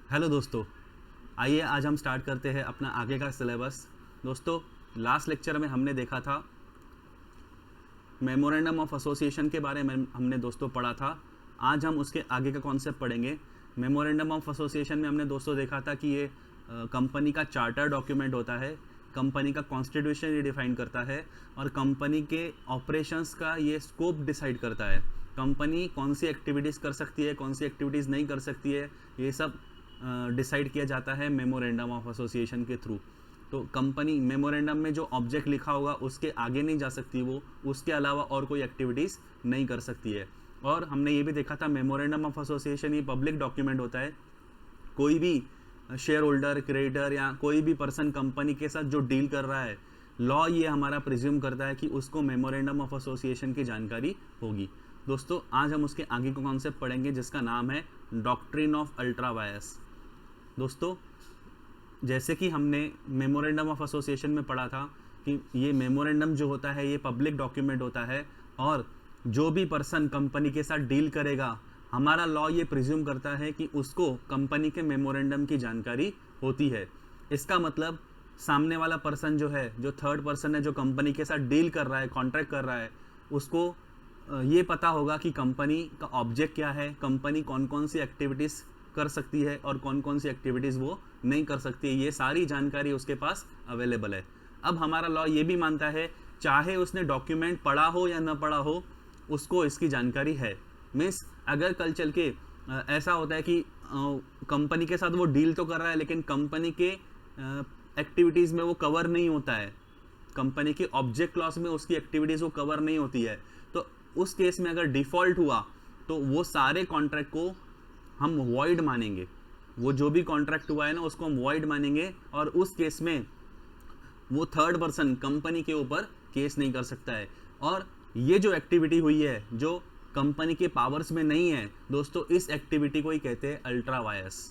Hello दोस्तों, आइए आज हम स्टार्ट करते हैं अपना आगे का सिलेबस। दोस्तों, लास्ट लेक्चर में हमने देखा था मेमोरेंडम ऑफ एसोसिएशन के बारे में हमने दोस्तों पढ़ा था। आज हम उसके आगे का कॉन्सेप्ट पढ़ेंगे। मेमोरेंडम ऑफ एसोसिएशन में हमने दोस्तों देखा था कि ये कंपनी का चार्टर डॉक्यूमेंट होता है, कंपनी का कॉन्स्टिट्यूशन ये डिफाइन करता है और कंपनी के ऑपरेशंस का ये स्कोप डिसाइड करता है। कंपनी कौन सी एक्टिविटीज़ कर सकती है, कौन सी एक्टिविटीज़ नहीं कर सकती है, ये सब डिसाइड किया जाता है मेमोरेंडम ऑफ एसोसिएशन के थ्रू। तो कंपनी मेमोरेंडम में जो ऑब्जेक्ट लिखा होगा उसके आगे नहीं जा सकती, वो उसके अलावा और कोई एक्टिविटीज़ नहीं कर सकती है। और हमने ये भी देखा था मेमोरेंडम ऑफ एसोसिएशन ये पब्लिक डॉक्यूमेंट होता है। कोई भी शेयर होल्डर, क्रेडिटर या कोई भी पर्सन कंपनी के साथ जो डील कर रहा है, लॉ ये हमारा प्रिज्यूम करता है कि उसको मेमोरेंडम ऑफ एसोसिएशन की जानकारी होगी। दोस्तों, आज हम उसके आगे का कॉन्सेप्ट पढ़ेंगे जिसका नाम है डॉक्ट्रिन ऑफ अल्ट्रा वायर्स। दोस्तों, जैसे कि हमने मेमोरेंडम ऑफ एसोसिएशन में पढ़ा था कि ये मेमोरेंडम जो होता है ये पब्लिक डॉक्यूमेंट होता है और जो भी पर्सन कंपनी के साथ डील करेगा, हमारा लॉ ये प्रिज्यूम करता है कि उसको कंपनी के मेमोरेंडम की जानकारी होती है। इसका मतलब सामने वाला पर्सन जो है, जो थर्ड पर्सन है, जो कंपनी के साथ डील कर रहा है, कॉन्ट्रैक्ट कर रहा है, उसको ये पता होगा कि कंपनी का ऑब्जेक्ट क्या है, कंपनी कौन कौन सी एक्टिविटीज़ कर सकती है और कौन कौन सी एक्टिविटीज़ वो नहीं कर सकती है। ये सारी जानकारी उसके पास अवेलेबल है। अब हमारा लॉ ये भी मानता है, चाहे उसने डॉक्यूमेंट पढ़ा हो या ना पढ़ा हो, उसको इसकी जानकारी है। मीन्स अगर कल चल के ऐसा होता है कि कंपनी के साथ वो डील तो कर रहा है लेकिन कंपनी के एक्टिविटीज़ में वो कवर नहीं होता है, कंपनी के ऑब्जेक्ट क्लॉज में उसकी एक्टिविटीज़ वो कवर नहीं होती है, तो उस केस में अगर डिफ़ॉल्ट हुआ तो वो सारे कॉन्ट्रैक्ट को हम वॉइड मानेंगे। वो जो भी कॉन्ट्रैक्ट हुआ है ना, उसको हम वॉइड मानेंगे और उस केस में वो थर्ड पर्सन कंपनी के ऊपर केस नहीं कर सकता है। और ये जो एक्टिविटी हुई है जो कंपनी के पावर्स में नहीं है दोस्तों, इस एक्टिविटी को ही कहते हैं ultra vires.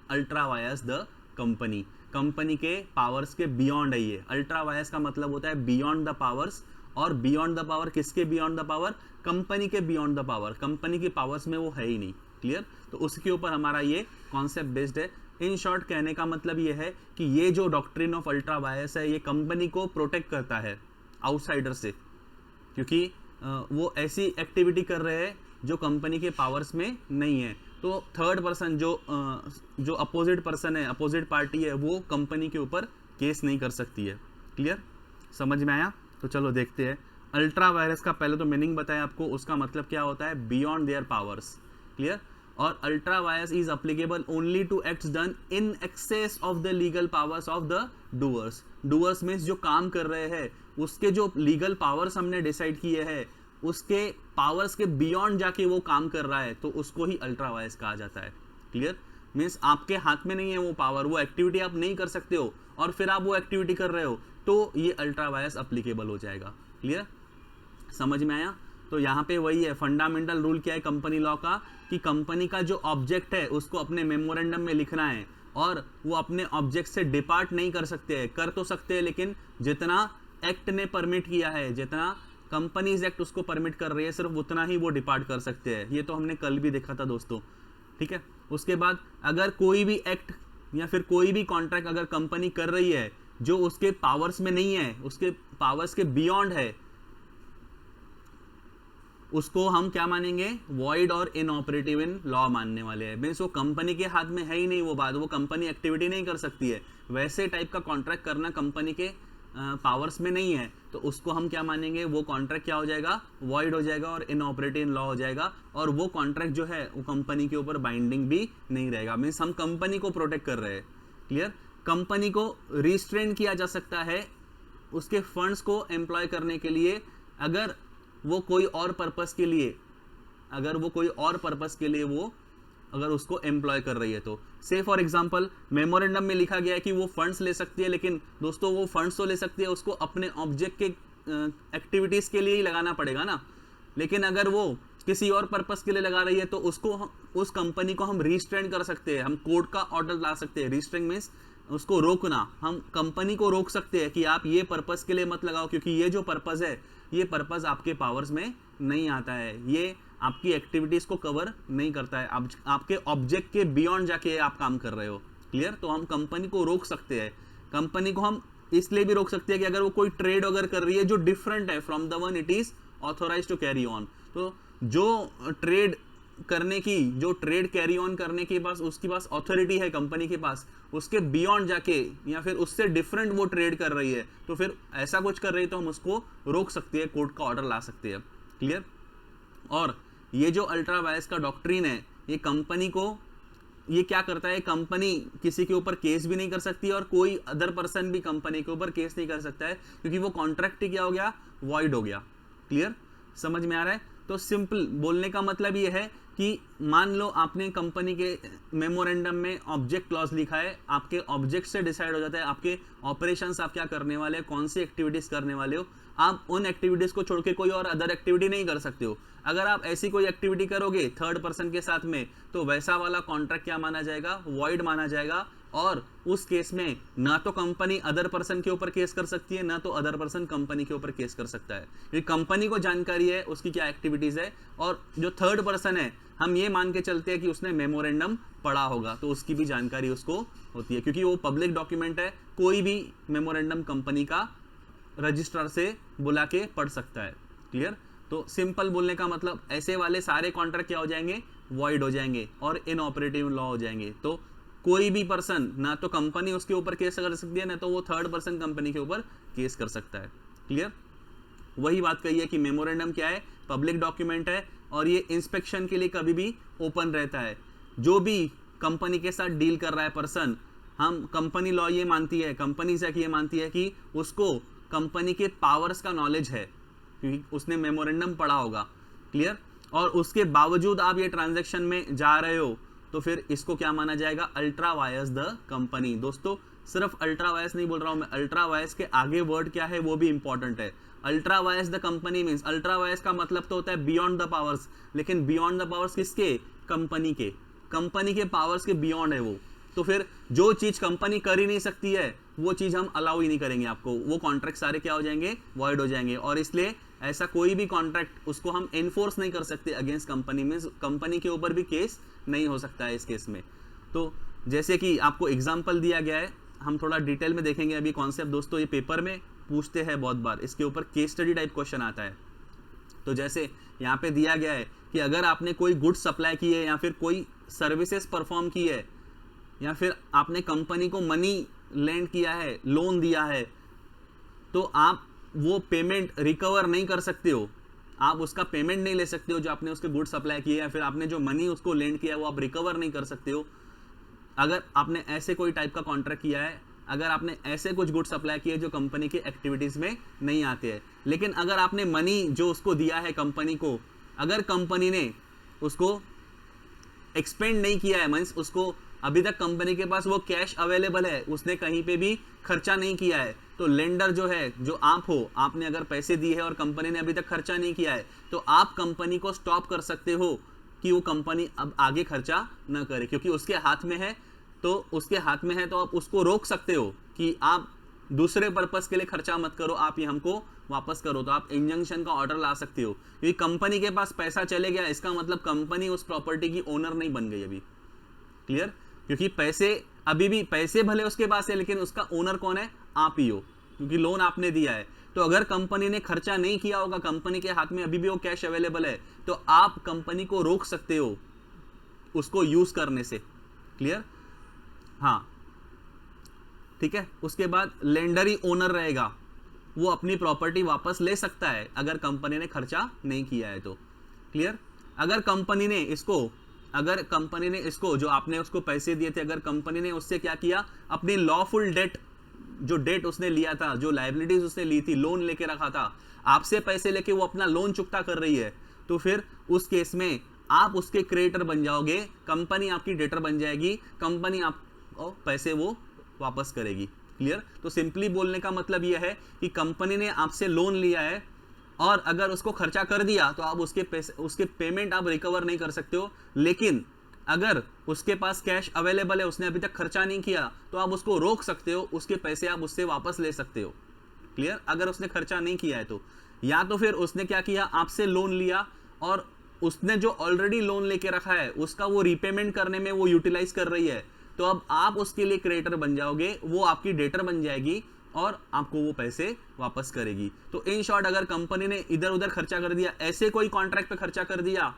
Ultra vires the company, company के पावर्स के बियॉन्ड है ये। अल्ट्रा वायर्स का मतलब होता है बियॉन्ड द पावर्स। और बियॉन्ड द पावर किसके बियॉन्ड द पावर? कंपनी के बियॉन्ड द पावर। कंपनी की पावर्स में वो है ही नहीं। क्लियर? तो उसके ऊपर हमारा ये कॉन्सेप्ट बेस्ड है। इन शॉर्ट कहने का मतलब ये है कि ये जो डॉक्ट्रिन ऑफ अल्ट्रा वायर्स है ये कंपनी को प्रोटेक्ट करता है आउटसाइडर से, क्योंकि वो ऐसी एक्टिविटी कर रहे हैं जो कंपनी के पावर्स में नहीं है। तो थर्ड पर्सन जो अपोजिट पर्सन है, अपोजिट पार्टी है, वो कंपनी के ऊपर केस नहीं कर सकती है। क्लियर? समझ में आया? तो चलो देखते हैं। अल्ट्रा वायरस का पहले तो मीनिंग बताया आपको, उसका मतलब क्या होता है? Beyond their powers. क्लियर? और ultra vires is applicable only to acts done in excess of the legal powers of the doers. Doers मीन्स जो काम कर रहे हैं उसके जो लीगल पावर्स हमने डिसाइड किए हैं, उसके पावर्स के बियॉन्ड जाके वो काम कर रहा है, तो उसको ही अल्ट्रा वायर्स कहा जाता है। क्लियर? मीन्स आपके हाथ में नहीं है वो पावर, वो एक्टिविटी आप नहीं कर सकते हो और फिर आप वो एक्टिविटी कर रहे हो, तो ये अल्ट्रा वायर्स अप्लीकेबल हो जाएगा। क्लियर? समझ में आया? तो यहाँ पे वही है, फंडामेंटल रूल क्या है कंपनी लॉ का, कि कंपनी का जो ऑब्जेक्ट है उसको अपने मेमोरेंडम में लिखना है और वो अपने ऑब्जेक्ट से डिपार्ट नहीं कर सकते हैं। कर तो सकते हैं लेकिन जितना एक्ट ने परमिट किया है, जितना कंपनीज एक्ट उसको परमिट कर रही है, सिर्फ उतना ही वो डिपार्ट कर सकते हैं। ये तो हमने कल भी देखा था दोस्तों। ठीक है? उसके बाद अगर कोई भी एक्ट या फिर कोई भी कॉन्ट्रैक्ट अगर कंपनी कर रही है जो उसके पावर्स में नहीं है, उसके पावर्स के बियॉन्ड है, उसको हम क्या मानेंगे? वॉइड और इनऑपरेटिव इन लॉ मानने वाले हैं। मीन्स वो कंपनी के हाथ में है ही नहीं वो बात, वो कंपनी एक्टिविटी नहीं कर सकती है। वैसे टाइप का कॉन्ट्रैक्ट करना कंपनी के पावर्स में नहीं है, तो उसको हम क्या मानेंगे? वो कॉन्ट्रैक्ट क्या हो जाएगा? वॉइड हो जाएगा और इनऑपरेटिव इन लॉ हो जाएगा। और वो कॉन्ट्रैक्ट जो है वो कंपनी के ऊपर बाइंडिंग भी नहीं रहेगा। मीन्स हम कंपनी को प्रोटेक्ट कर रहे हैं। क्लियर? कंपनी को रिस्ट्रेन किया जा सकता है उसके फंड्स को एम्प्लॉय करने के लिए, अगर वो कोई और पर्पस के लिए, वो अगर उसको एम्प्लॉय कर रही है तो। से फॉर एग्जांपल मेमोरेंडम में लिखा गया है कि वो फंड्स ले सकती है, लेकिन दोस्तों वो फंड्स तो ले सकती है, उसको अपने ऑब्जेक्ट के एक्टिविटीज़ के लिए ही लगाना पड़ेगा ना। लेकिन अगर वो किसी और पर्पस के लिए लगा रही है तो उस कंपनी को हम रिस्ट्रेन कर सकते हैं, हम कोर्ट का ऑर्डर ला सकते हैं। रिस्ट्रेन मीन्स उसको रोकना, हम कंपनी को रोक सकते हैं कि आप ये पर्पस के लिए मत लगाओ, क्योंकि ये जो पर्पस है ये पर्पस आपके पावर्स में नहीं आता है, ये आपकी एक्टिविटीज को कवर नहीं करता है, आपके ऑब्जेक्ट के बियॉन्ड जाके आप काम कर रहे हो। क्लियर? तो हम कंपनी को रोक सकते हैं। कंपनी को हम इसलिए भी रोक सकते हैं कि अगर वो कोई ट्रेड अगर कर रही है जो डिफरेंट है from the one it is authorise to carry on, तो जो ट्रेड कैरी ऑन करने के पास उसके पास अथॉरिटी है कंपनी के पास, उसके बियॉन्ड जाके या फिर उससे डिफरेंट वो ट्रेड कर रही है, तो फिर ऐसा कुछ कर रही है तो हम उसको रोक सकते हैं, कोर्ट का ऑर्डर ला सकते हैं। क्लियर? और ये जो अल्ट्रा वायरस का डॉक्ट्रिन है, ये कंपनी को ये क्या करता है, कंपनी किसी के ऊपर केस भी नहीं कर सकती और कोई अदर पर्सन भी कंपनी के ऊपर केस नहीं कर सकता है, क्योंकि वो कॉन्ट्रैक्ट ही क्या हो गया, वॉइड हो गया। क्लियर? समझ में आ रहा है? तो सिंपल बोलने का मतलब ये है कि मान लो आपने कंपनी के मेमोरेंडम में ऑब्जेक्ट क्लॉज लिखा है, आपके ऑब्जेक्ट से डिसाइड हो जाता है आपके ऑपरेशंस आप क्या करने वाले हैं, कौन सी एक्टिविटीज करने वाले हो। आप उन एक्टिविटीज को छोड़ के कोई और अदर एक्टिविटी नहीं कर सकते हो। अगर आप ऐसी कोई एक्टिविटी करोगे थर्ड पर्सन के साथ में, तो वैसा वाला कॉन्ट्रैक्ट क्या माना जाएगा, वॉइड माना जाएगा। और उस केस में ना तो कंपनी अदर पर्सन के ऊपर केस कर सकती है, ना तो अदर पर्सन कंपनी के ऊपर केस कर सकता है, क्योंकि कंपनी को जानकारी है उसकी क्या एक्टिविटीज है, और जो थर्ड पर्सन है हम ये मान के चलते हैं कि उसने मेमोरेंडम पढ़ा होगा, तो उसकी भी जानकारी उसको होती है, क्योंकि वो पब्लिक डॉक्यूमेंट है। कोई भी मेमोरेंडम कंपनी का रजिस्ट्रार से बुला के पढ़ सकता है। क्लियर? तो सिंपल बोलने का मतलब ऐसे वाले सारे कॉन्ट्रैक्ट क्या हो जाएंगे, वॉइड हो जाएंगे और इनऑपरेटिव लॉ हो जाएंगे। तो कोई भी पर्सन, ना तो कंपनी उसके ऊपर केस कर सकती है, ना तो वो थर्ड पर्सन कंपनी के ऊपर केस कर सकता है। क्लियर? वही बात कही है कि मेमोरेंडम क्या है, पब्लिक डॉक्यूमेंट है और ये इंस्पेक्शन के लिए कभी भी ओपन रहता है। जो भी कंपनी के साथ डील कर रहा है पर्सन, हम कंपनी लॉ ये मानती है, कंपनी से ये मानती है कि उसको कंपनी के पावर्स का नॉलेज है, क्योंकि उसने मेमोरेंडम पढ़ा होगा। क्लियर? और उसके बावजूद आप ये ट्रांजैक्शन में जा रहे हो, तो फिर इसको क्या माना जाएगा, अल्ट्रा वायरस द कंपनी। दोस्तों सिर्फ अल्ट्रा वायरस नहीं बोल रहा हूं मैं, अल्ट्रा वायरस के आगे वर्ड क्या है वो भी इंपॉर्टेंट है। Ultra vires the company means, ultra vires का मतलब तो होता है बियॉन्ड द पावर्स, लेकिन बियॉन्ड द पावर्स किसके, कंपनी के पावर्स के बियॉन्ड है वो। तो फिर जो चीज कंपनी कर ही नहीं सकती है वो चीज हम अलाउ ही नहीं करेंगे आपको, वो कॉन्ट्रैक्ट सारे क्या हो जाएंगे, वॉइड हो जाएंगे। और इसलिए ऐसा कोई भी कॉन्ट्रैक्ट उसको हम एनफोर्स नहीं कर सकते अगेंस्ट कंपनी में, कंपनी के ऊपर भी केस नहीं हो सकता है इस केस में। तो जैसे कि आपको एग्जांपल दिया गया है, हम थोड़ा डिटेल में देखेंगे अभी कॉन्सेप्ट। दोस्तों ये पेपर में पूछते हैं बहुत बार, इसके ऊपर केस स्टडी टाइप क्वेश्चन आता है। तो जैसे यहाँ पे दिया गया है कि अगर आपने कोई गुड्स सप्लाई की है या फिर कोई सर्विसेज परफॉर्म की है या फिर आपने कंपनी को मनी लेंड किया है, लोन दिया है, तो आप वो पेमेंट रिकवर नहीं कर सकते हो, आप उसका पेमेंट नहीं ले सकते हो जो आपने उसके गुड्स सप्लाई किए, या फिर आपने जो मनी उसको लेंड किया है वो आप रिकवर नहीं कर सकते हो। अगर आपने ऐसे कोई टाइप का कॉन्ट्रैक्ट किया है, अगर आपने ऐसे कुछ गुड्स सप्लाई किए जो कंपनी के एक्टिविटीज में नहीं आते हैं, लेकिन अगर आपने मनी जो उसको दिया है कंपनी को, अगर कंपनी ने उसको एक्सपेंड नहीं किया है, मींस उसको अभी तक कंपनी के पास वो कैश अवेलेबल है, उसने कहीं पे भी खर्चा नहीं किया है, तो लेंडर जो है, जो आप हो, आपने अगर पैसे दिए हैं और कंपनी ने अभी तक खर्चा नहीं किया है, तो आप कंपनी को स्टॉप कर सकते हो कि वो कंपनी अब आगे खर्चा न करे, क्योंकि उसके हाथ में है। तो उसके हाथ में है तो आप उसको रोक सकते हो कि आप दूसरे पर्पस के लिए खर्चा मत करो, आप ये हमको वापस करो। तो आप इंजंक्शन का ऑर्डर ला सकते हो, क्योंकि कंपनी के पास पैसा चले गया, इसका मतलब कंपनी उस प्रॉपर्टी की ओनर नहीं बन गई अभी। क्लियर? क्योंकि पैसे अभी भी, पैसे भले उसके पास है लेकिन उसका ओनर कौन है, आप ही हो, क्योंकि लोन आपने दिया है। तो अगर कंपनी ने खर्चा नहीं किया होगा, कंपनी के हाथ में अभी भी वो कैश अवेलेबल है, तो आप कंपनी को रोक सकते हो उसको यूज करने से। क्लियर? हाँ, ठीक है। उसके बाद लेंडर ही ओनर रहेगा, वो अपनी प्रॉपर्टी वापस ले सकता है अगर कंपनी ने खर्चा नहीं किया है तो। क्लियर? अगर कंपनी ने इसको जो आपने उसको पैसे दिए थे, अगर कंपनी ने उससे क्या किया, अपनी लॉफुल डेट, जो डेट उसने लिया था, जो लायबिलिटीज उसने ली थी, लोन लेके रखा था, आपसे पैसे लेके वो अपना लोन चुकता कर रही है, तो फिर उस केस में आप उसके क्रेडिटर बन जाओगे, कंपनी आपकी डेटर बन जाएगी, कंपनी आपको पैसे वो वापस करेगी। क्लियर? तो सिंपली बोलने का मतलब यह है कि कंपनी ने आपसे लोन लिया है और अगर उसको खर्चा कर दिया तो आप उसके पेमेंट आप रिकवर नहीं कर सकते हो, लेकिन अगर उसके पास कैश अवेलेबल है, उसने अभी तक खर्चा नहीं किया, तो आप उसको रोक सकते हो, उसके पैसे आप उससे वापस ले सकते हो। क्लियर? अगर उसने खर्चा नहीं किया है तो, या तो फिर उसने क्या किया, आपसे लोन लिया और उसने जो ऑलरेडी लोन लेके रखा है उसका वो रीपेमेंट करने में वो यूटिलाइज कर रही है, तो अब आप उसके लिए क्रेडिटर बन जाओगे, वो आपकी डेटर बन जाएगी और आपको वो पैसे वापस करेगी। तो इन शॉर्ट अगर कंपनी ने इधर उधर खर्चा कर दिया, ऐसे कोई कॉन्ट्रैक्ट पे खर्चा कर दिया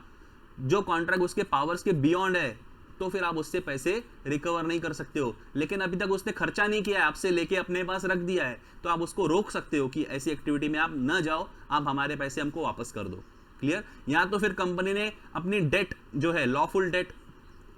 जो कॉन्ट्रैक्ट उसके पावर्स के बियॉन्ड है, तो फिर आप उससे पैसे रिकवर नहीं कर सकते हो। लेकिन अभी तक उसने खर्चा नहीं किया है, आपसे लेके अपने पास रख दिया है, तो आप उसको रोक सकते हो कि ऐसी एक्टिविटी में आप न जाओ, आप हमारे पैसे हमको वापस कर दो। क्लियर? या तो फिर कंपनी ने अपनी डेट जो है लॉफुल डेट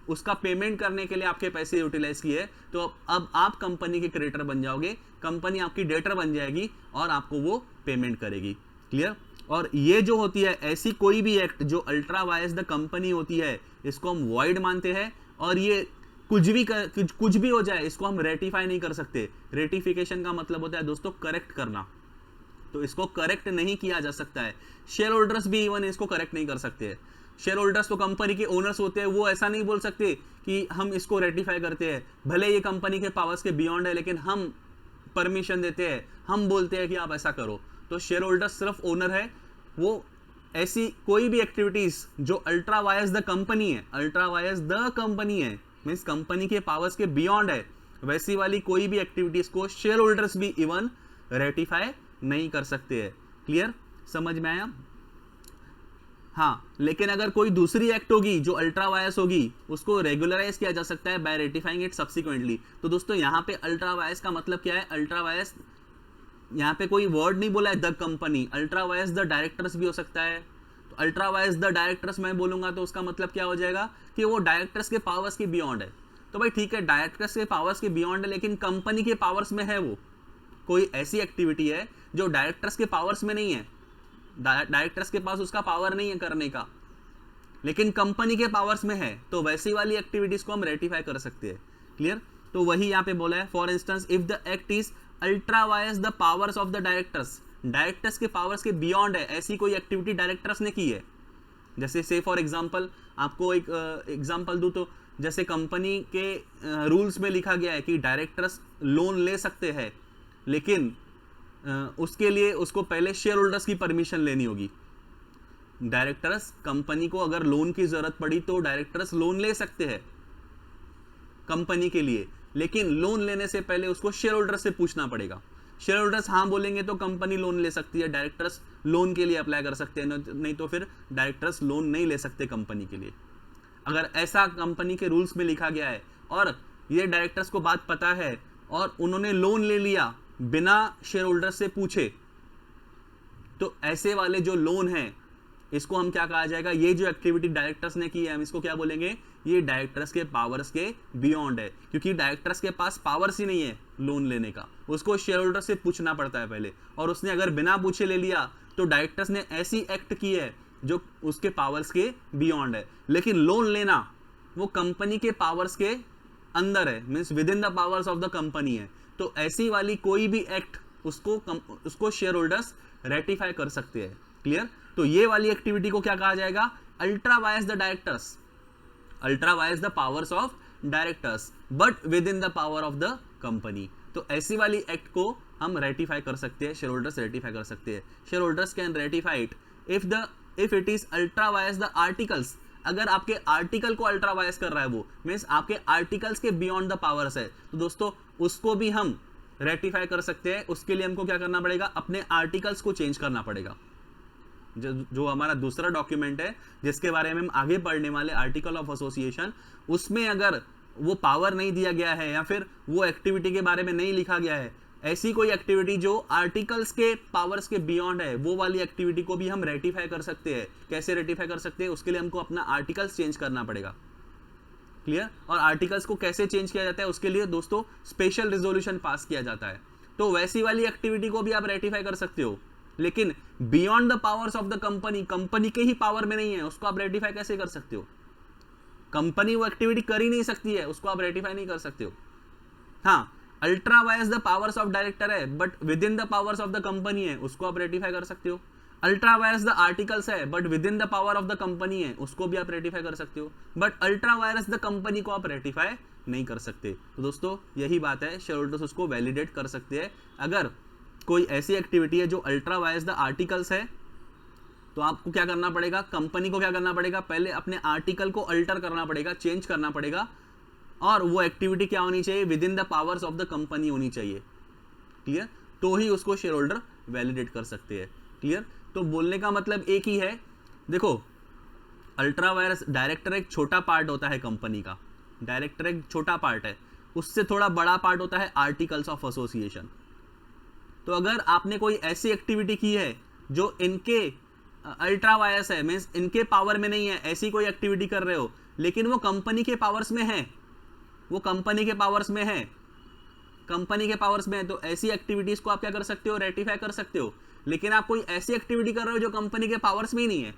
उसका पेमेंट करने के लिए आपके पैसे यूटिलाइज किए, तो अब आप कंपनी के क्रेडिटर बन जाओगे, कंपनी आपकी डेटर बन जाएगी और आपको वो पेमेंट करेगी। क्लियर? और ये जो होती है ऐसी कोई भी एक्ट जो अल्ट्रा वायस द कंपनी होती है, इसको हम वॉइड मानते हैं, और ये कुछ भी हो जाए इसको हम रेटिफाई नहीं कर सकते। रेटिफिकेशन का मतलब होता है दोस्तों करेक्ट करना, तो इसको करेक्ट नहीं किया जा सकता है। शेयर होल्डर्स भी इवन इसको करेक्ट नहीं कर सकते हैं। शेयर होल्डर्स तो कंपनी के ओनर्स होते हैं, वो ऐसा नहीं बोल सकते कि हम इसको रेटिफाई करते हैं, भले ये कंपनी के पावर्स के बियॉन्ड है, लेकिन हम परमिशन देते हैं, हम बोलते हैं कि आप ऐसा करो। तो शेयर होल्डर्स सिर्फ ओनर है, वो ऐसी कोई भी एक्टिविटीज जो अल्ट्रा वायस द कंपनी है, अल्ट्रा वायस द कंपनी है मीन्स कंपनी के पावर्स के बियॉन्ड है, वैसी वाली कोई भी एक्टिविटीज को शेयर होल्डर्स भी इवन रेटिफाई नहीं कर सकते हैं। क्लियर? समझ में आया? हाँ, लेकिन अगर कोई दूसरी एक्ट होगी जो अल्ट्रा वायस होगी, उसको रेगुलराइज किया जा सकता है बाय रेटिफाइंग इट सब्सिक्वेंटली। तो दोस्तों यहाँ पे अल्ट्रा वायस का मतलब क्या है? अल्ट्रा वायस यहाँ पे कोई वर्ड नहीं बोला है the company, ultra vires the directors भी हो सकता है। तो अल्ट्रा वायस द डायरेक्टर्स मैं बोलूंगा तो उसका मतलब क्या हो जाएगा कि वो डायरेक्टर्स के पावर्स के बियॉन्ड है। तो भाई ठीक है, डायरेक्टर्स के पावर्स के बियॉन्ड है, लेकिन कंपनी के पावर्स में है। वो कोई ऐसी एक्टिविटी है जो डायरेक्टर्स के पावर्स में नहीं है, डायरेक्टर्स के पास उसका पावर नहीं है करने का, लेकिन कंपनी के पावर्स में है, तो वैसी वाली एक्टिविटीज को हम रेटिफाई कर सकते हैं। क्लियर? तो वही यहाँ पे बोला है, for instance if the act is ultra vires the powers of the directors, directors के पावर्स के बियॉन्ड है, ऐसी कोई एक्टिविटी डायरेक्टर्स ने की है। जैसे से फॉर एग्जांपल आपको एक एग्जांपल दूं, तो जैसे कंपनी के रूल्स में लिखा गया है कि डायरेक्टर्स लोन ले सकते हैं, लेकिन उसके लिए उसको पहले शेयर होल्डर्स की परमिशन लेनी होगी। डायरेक्टर्स कंपनी को अगर लोन की जरूरत पड़ी तो डायरेक्टर्स लोन ले सकते हैं कंपनी के लिए, लेकिन लोन लेने से पहले उसको शेयर होल्डर्स से पूछना पड़ेगा। शेयर होल्डर्स हाँ बोलेंगे तो कंपनी लोन ले सकती है, डायरेक्टर्स लोन के लिए अप्लाई कर सकते हैं, नहीं तो फिर डायरेक्टर्स लोन नहीं ले सकते कंपनी के लिए। अगर ऐसा कंपनी के रूल्स में लिखा गया है और ये डायरेक्टर्स को बात पता है और उन्होंने लोन ले लिया बिना शेयर होल्डर्स से पूछे, तो ऐसे वाले जो लोन है इसको हम क्या कहा जाएगा? ये जो एक्टिविटी डायरेक्टर्स ने की है हम इसको क्या बोलेंगे? ये डायरेक्टर्स के पावर्स के बियॉन्ड है, क्योंकि डायरेक्टर्स के पास पावर्स ही नहीं है लोन लेने का, उसको शेयर होल्डर से पूछना पड़ता है पहले, और उसने अगर बिना पूछे ले लिया तो डायरेक्टर्स ने ऐसी एक्ट की है जो उसके पावर्स के बियॉन्ड है। लेकिन लोन लेना वो कंपनी के पावर्स के अंदर है, means with in the powers of the company है। तो ऐसी वाली कोई भी एक्ट उसको शेयर होल्डर्स रेटिफाई कर सकते हैं। क्लियर? तो ये वाली एक्टिविटी को क्या कहा जाएगा? Ultra vires the directors, ultra vires the powers of directors but within the power of the company. तो ऐसी वाली एक्ट को हम रेटिफाई कर सकते हैं, शेयर होल्डर्स रेटिफाई कर सकते हैं। Shareholders can ratify it if it is ultra vires the articles. अगर आपके आर्टिकल को अल्ट्रा वायस कर रहा है, वो मीन्स आपके आर्टिकल्स के बियॉन्ड द पावर्स है, तो दोस्तों उसको भी हम रेटिफाई कर सकते हैं। उसके लिए हमको क्या करना पड़ेगा? अपने आर्टिकल्स को चेंज करना पड़ेगा। जो हमारा दूसरा डॉक्यूमेंट है जिसके बारे में हम आगे पढ़ने वाले, आर्टिकल ऑफ एसोसिएशन, उसमें अगर वो पावर नहीं दिया गया है या फिर वो एक्टिविटी के बारे में नहीं लिखा गया है, ऐसी कोई एक्टिविटी जो आर्टिकल्स के पावर्स के बियॉन्ड है, वो वाली एक्टिविटी को भी हम रेटिफाई कर सकते हैं। कैसे रेटिफाई कर सकते हैं? उसके लिए हमको अपना आर्टिकल्स चेंज करना पड़ेगा। क्लियर? और आर्टिकल्स को कैसे चेंज किया जाता है? उसके लिए दोस्तों स्पेशल रेजोल्यूशन पास किया जाता है। तो वैसी वाली एक्टिविटी को भी आप रेटिफाई कर सकते हो, लेकिन beyond the powers of the company, company के ही पावर में नहीं है, उसको आप रेटिफाई कैसे कर सकते हो? कंपनी वो एक्टिविटी कर ही नहीं सकती है, उसको आप रेटिफाई नहीं कर सकते हो। हाँ, ultra vires the powers of director है but within the powers of the company है, उसको आप रेटिफाई कर सकते हो। अल्ट्रा वायरस द आर्टिकल्स है but within the power of the company है, उसको भी आप रेटिफाई कर सकते हो। But ultra vires the company को आप रेटिफाई नहीं कर सकते। तो दोस्तों यही बात है, शेयर होल्डर्स उसको वैलिडेट कर सकते हैं। अगर कोई ऐसी एक्टिविटी है जो अल्ट्रा वायरस द आर्टिकल्स है, तो आपको क्या करना पड़ेगा, कंपनी को क्या करना पड़ेगा, पहले अपने आर्टिकल को अल्टर करना पड़ेगा, चेंज करना पड़ेगा, और वो एक्टिविटी क्या होनी चाहिए, with in the powers of the company होनी चाहिए। क्लियर, तो ही उसको शेयर होल्डर वैलिडेट कर सकते हैं। क्लियर, तो बोलने का मतलब एक ही है। देखो अल्ट्रा वायरस डायरेक्टर एक छोटा पार्ट होता है कंपनी का, डायरेक्टर एक छोटा पार्ट है, उससे थोड़ा बड़ा पार्ट होता है आर्टिकल्स ऑफ एसोसिएशन। तो अगर आपने कोई ऐसी एक्टिविटी की है जो इनके अल्ट्रा वायरस है, मीन्स इनके पावर में नहीं है, ऐसी कोई एक्टिविटी कर रहे हो लेकिन वो कंपनी के पावर्स में है, वो कंपनी के पावर्स में है, कंपनी के पावर्स में है, तो ऐसी एक्टिविटीज को आप क्या कर सकते हो, रेटिफाई कर सकते हो। लेकिन आप कोई ऐसी एक्टिविटी कर रहे हो जो कंपनी के पावर्स में ही नहीं है,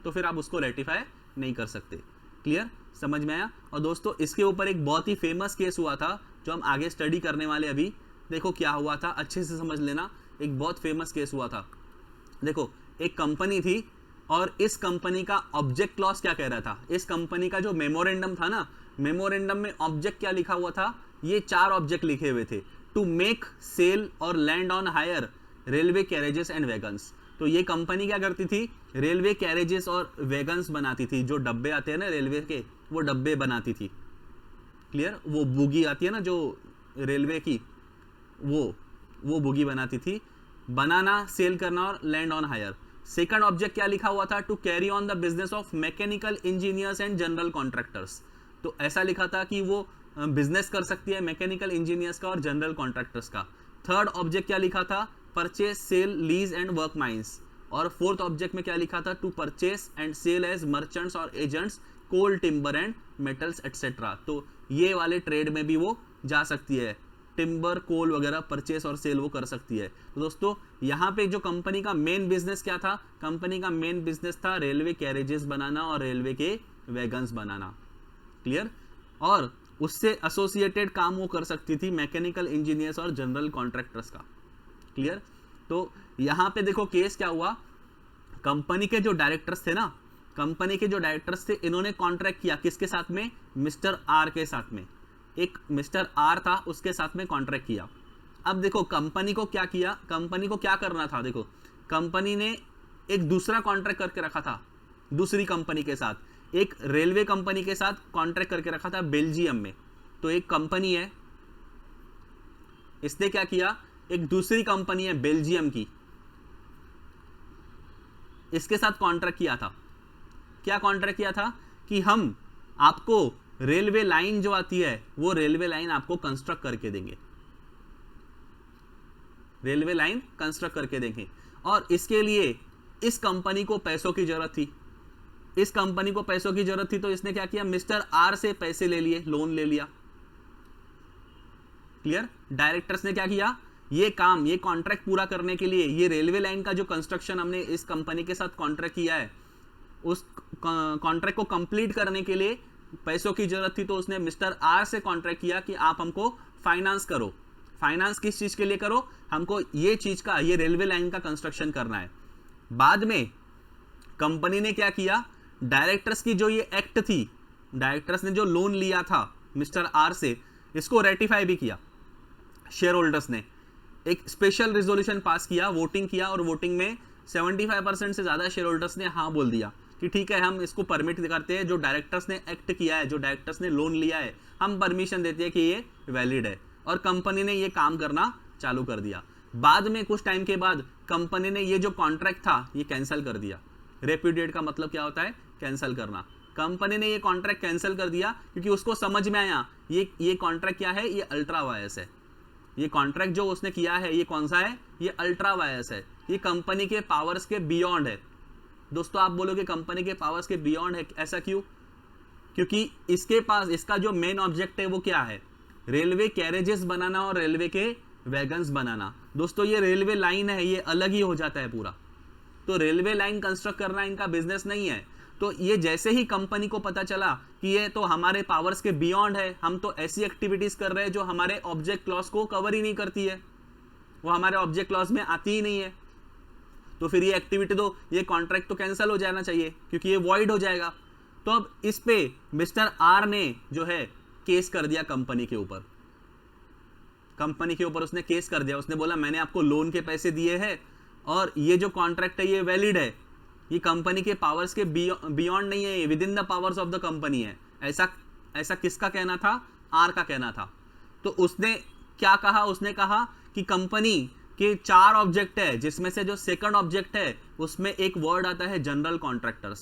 तो फिर आप उसको रेटिफाई नहीं कर सकते। क्लियर, समझ में आया। और दोस्तों इसके ऊपर एक बहुत ही फेमस केस हुआ था जो हम आगे स्टडी करने वाले, अभी देखो क्या हुआ था, अच्छे से समझ लेना। एक बहुत फेमस केस हुआ था। देखो एक कंपनी थी और इस कंपनी का ऑब्जेक्ट क्लॉज क्या कह रहा था, इस कंपनी का जो मेमोरेंडम था ना, मेमोरेंडम में ऑब्जेक्ट क्या लिखा हुआ था, ये 4 ऑब्जेक्ट लिखे हुए थे, to make, sell or lend on hire railway carriages and wagons. तो ये कंपनी क्या करती थी, रेलवे कैरेजेस और वैगन्स बनाती थी, जो डब्बे आते हैं ना रेलवे के, वो डब्बे बनाती थी। क्लियर, वो बुगी आती है ना जो रेलवे की, वो बुगी बनाती थी, बनाना, सेल करना और lend on hire. Second object क्या लिखा हुआ था, to carry on the business of mechanical engineers and general contractors. तो ऐसा लिखा था कि वो बिजनेस कर सकती है मैकेनिकल इंजीनियर्स का और जनरल कॉन्ट्रैक्टर्स का। थर्ड ऑब्जेक्ट क्या लिखा था, purchase, sale, lease and work mines. और फोर्थ ऑब्जेक्ट में क्या लिखा था, to purchase and sell as merchants और agents coal, timber and metals etcetera. तो ये वाले ट्रेड में भी वो जा सकती है, टिम्बर, कोल वगैरह परचेस और सेल वो कर सकती है। तो दोस्तों यहाँ पे जो कंपनी का मेन बिजनेस क्या था, कंपनी का मेन बिजनेस था रेलवे कैरेजेस बनाना और रेलवे के वैगन्स बनाना। क्लियर, और उससे एसोसिएटेड काम वो कर सकती थी मैकेनिकल इंजीनियर्स और जनरल कॉन्ट्रैक्टर्स का। क्लियर, तो यहाँ पे देखो केस क्या हुआ, कंपनी के जो डायरेक्टर्स थे ना, कंपनी के जो डायरेक्टर्स थे, इन्होंने कॉन्ट्रैक्ट किया किसके साथ में, मिस्टर आर के साथ में। एक मिस्टर आर था, उसके साथ में कॉन्ट्रैक्ट किया। अब देखो कंपनी को क्या किया, कंपनी को क्या करना था, देखो कंपनी ने एक दूसरा कॉन्ट्रैक्ट करके रखा था दूसरी कंपनी के साथ, एक रेलवे कंपनी के साथ कॉन्ट्रैक्ट करके रखा था बेल्जियम में। तो एक कंपनी है, इसने क्या किया, एक दूसरी कंपनी है बेल्जियम की, इसके साथ कॉन्ट्रैक्ट किया था। क्या कॉन्ट्रैक्ट किया था कि हम आपको रेलवे लाइन जो आती है, वो रेलवे लाइन आपको कंस्ट्रक्ट करके देंगे, रेलवे लाइन कंस्ट्रक्ट करके देंगे। और इसके लिए इस कंपनी को पैसों की जरूरत थी, इस कंपनी को पैसों की जरूरत थी, तो इसने क्या किया, मिस्टर आर से पैसे ले लिए, लोन ले लिया। क्लियर, डायरेक्टर्स ने क्या किया, ये काम, ये कॉन्ट्रैक्ट पूरा करने के लिए, ये रेलवे लाइन का जो कंस्ट्रक्शन हमने इस कंपनी के साथ कॉन्ट्रैक्ट किया है, उस कॉन्ट्रैक्ट को कंप्लीट करने के लिए पैसों की जरूरत थी, तो उसने मिस्टर आर से कॉन्ट्रैक्ट किया कि आप हमको फाइनेंस करो। फाइनेंस किस चीज के लिए करो, हमको ये चीज का, ये रेलवे लाइन का कंस्ट्रक्शन करना है। बाद में कंपनी ने क्या किया, डायरेक्टर्स की जो ये एक्ट थी, डायरेक्टर्स ने जो लोन लिया था मिस्टर आर से, इसको रेटिफाई भी किया। शेयर होल्डर्स ने एक स्पेशल रिजोल्यूशन पास किया, वोटिंग किया, और वोटिंग में 75% से ज्यादा शेयर होल्डर्स ने हाँ बोल दिया कि ठीक है, हम इसको परमिट करते हैं, जो डायरेक्टर्स ने एक्ट किया है, जो डायरेक्टर्स ने लोन लिया है, हम परमिशन देते हैं कि ये वैलिड है। और कंपनी ने ये काम करना चालू कर दिया। बाद में कुछ टाइम के बाद कंपनी ने ये जो कॉन्ट्रैक्ट था, ये कैंसिल कर दिया। रेप्यूडिएट का मतलब क्या होता है, कैंसिल करना। कंपनी ने ये कॉन्ट्रैक्ट कैंसिल कर दिया क्योंकि उसको समझ में आया ये कॉन्ट्रैक्ट क्या है, ये अल्ट्रा वायरस है। ये कॉन्ट्रैक्ट जो उसने किया है, ये कौन सा है, ये अल्ट्रा वायरस है, ये कंपनी के पावर्स के बियॉन्ड है। दोस्तों आप बोलोगे कंपनी के पावर्स के बियॉन्ड है, ऐसा क्यों, क्योंकि इसके पास, इसका जो मेन ऑब्जेक्ट है वो क्या है, रेलवे कैरेजेस बनाना और रेलवे के वैगन्स बनाना। दोस्तों ये रेलवे लाइन है, ये अलग ही हो जाता है पूरा। तो रेलवे लाइन कंस्ट्रक्ट करना इनका बिजनेस नहीं है। तो ये जैसे ही कंपनी को पता चला कि ये तो हमारे पावर्स के बियॉन्ड है, हम तो ऐसी एक्टिविटीज कर रहे हैं जो हमारे ऑब्जेक्ट क्लॉज को कवर ही नहीं करती है, वो हमारे ऑब्जेक्ट क्लॉज में आती ही नहीं है, तो फिर ये एक्टिविटी, तो ये कॉन्ट्रैक्ट तो कैंसिल हो जाना चाहिए क्योंकि ये वॉइड हो जाएगा। तो अब इस पे मिस्टर आर ने जो है केस कर दिया कंपनी के ऊपर, कंपनी के ऊपर उसने केस कर दिया। उसने बोला मैंने आपको लोन के पैसे दिए हैं और ये जो कॉन्ट्रैक्ट है ये वैलिड है, ये कंपनी के पावर्स के बियॉन्ड नहीं है, with in the powers of the company है। ऐसा किसका कहना था? आर का कहना था। तो उसने क्या कहा? उसने कहा कि कंपनी के 4 ऑब्जेक्ट है, जिसमें से जो सेकंड ऑब्जेक्ट है उसमें एक वर्ड आता है जनरल कॉन्ट्रैक्टर्स।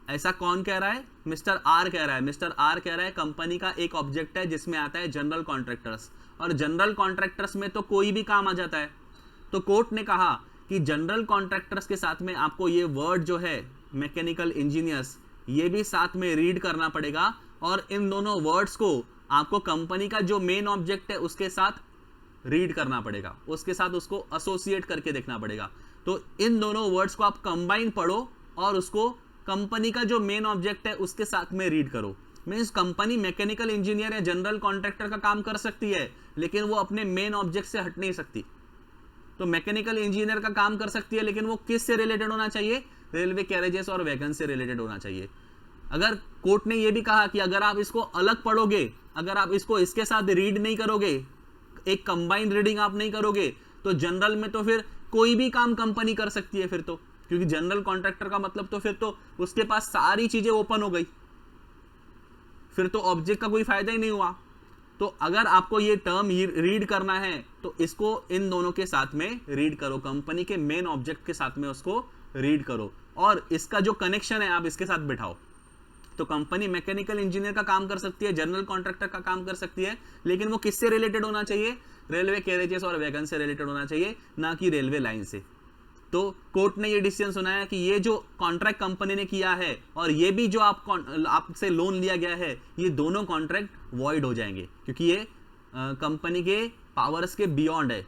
ऐसा कौन कह रहा है? मिस्टर आर कह रहा है। मिस्टर आर कह रहा है कंपनी का एक ऑब्जेक्ट है जिसमें आता है जनरल कॉन्ट्रैक्टर्स, और जनरल कॉन्ट्रैक्टर्स में तो कोई भी काम आ जाता है। तो कोर्ट ने कहा कि जनरल कॉन्ट्रैक्टर्स के साथ में आपको ये वर्ड जो है मैकेनिकल इंजीनियर्स, ये भी साथ में रीड करना पड़ेगा, और इन दोनों वर्ड्स को आपको कंपनी का जो मेन ऑब्जेक्ट है उसके साथ रीड करना पड़ेगा, उसके साथ उसको एसोसिएट करके देखना पड़ेगा। तो इन दोनों वर्ड्स को आप कंबाइन पढ़ो और उसको कंपनी का जो मेन ऑब्जेक्ट है उसके साथ में रीड करो। मींस कंपनी मैकेनिकल इंजीनियर या जनरल कॉन्ट्रैक्टर का काम कर सकती है, लेकिन वो अपने मेन ऑब्जेक्ट से हट नहीं सकती। तो मैकेनिकल इंजीनियर का काम कर सकती है, लेकिन वो किस से रिलेटेड होना चाहिए? रेलवे कैरेजेस और वैगन से रिलेटेड होना चाहिए। अगर कोर्ट ने ये भी कहा कि अगर आप इसको अलग पढ़ोगे, अगर आप इसको इसके साथ रीड नहीं करोगे, एक कंबाइंड रीडिंग आप नहीं करोगे, तो जनरल में तो फिर कोई भी काम कंपनी कर सकती है फिर तो, क्योंकि जनरल कॉन्ट्रैक्टर का मतलब तो फिर तो उसके पास सारी चीजें ओपन हो गई, फिर तो ऑब्जेक्ट का कोई फायदा ही नहीं हुआ। तो अगर आपको ये टर्म रीड करना है तो इसको इन दोनों के साथ में रीड करो, कंपनी के मेन ऑब्जेक्ट के साथ में उसको रीड करो, और इसका जो कनेक्शन है आप इसके साथ बिठाओ। तो कंपनी मैकेनिकल इंजीनियर का काम कर सकती है, जनरल कॉन्ट्रैक्टर का काम कर सकती है, लेकिन वो किससे रिलेटेड होना चाहिए? रेलवे कैरेजेस और वैगन से रिलेटेड होना चाहिए, ना कि रेलवे लाइन से। तो कोर्ट ने ये डिसीजन सुनाया कि ये जो कॉन्ट्रैक्ट कंपनी ने किया है और ये भी जो आपसे लोन लिया गया है, ये दोनों कॉन्ट्रैक्ट वॉइड हो जाएंगे, क्योंकि ये कंपनी के पावर्स के बियॉन्ड है।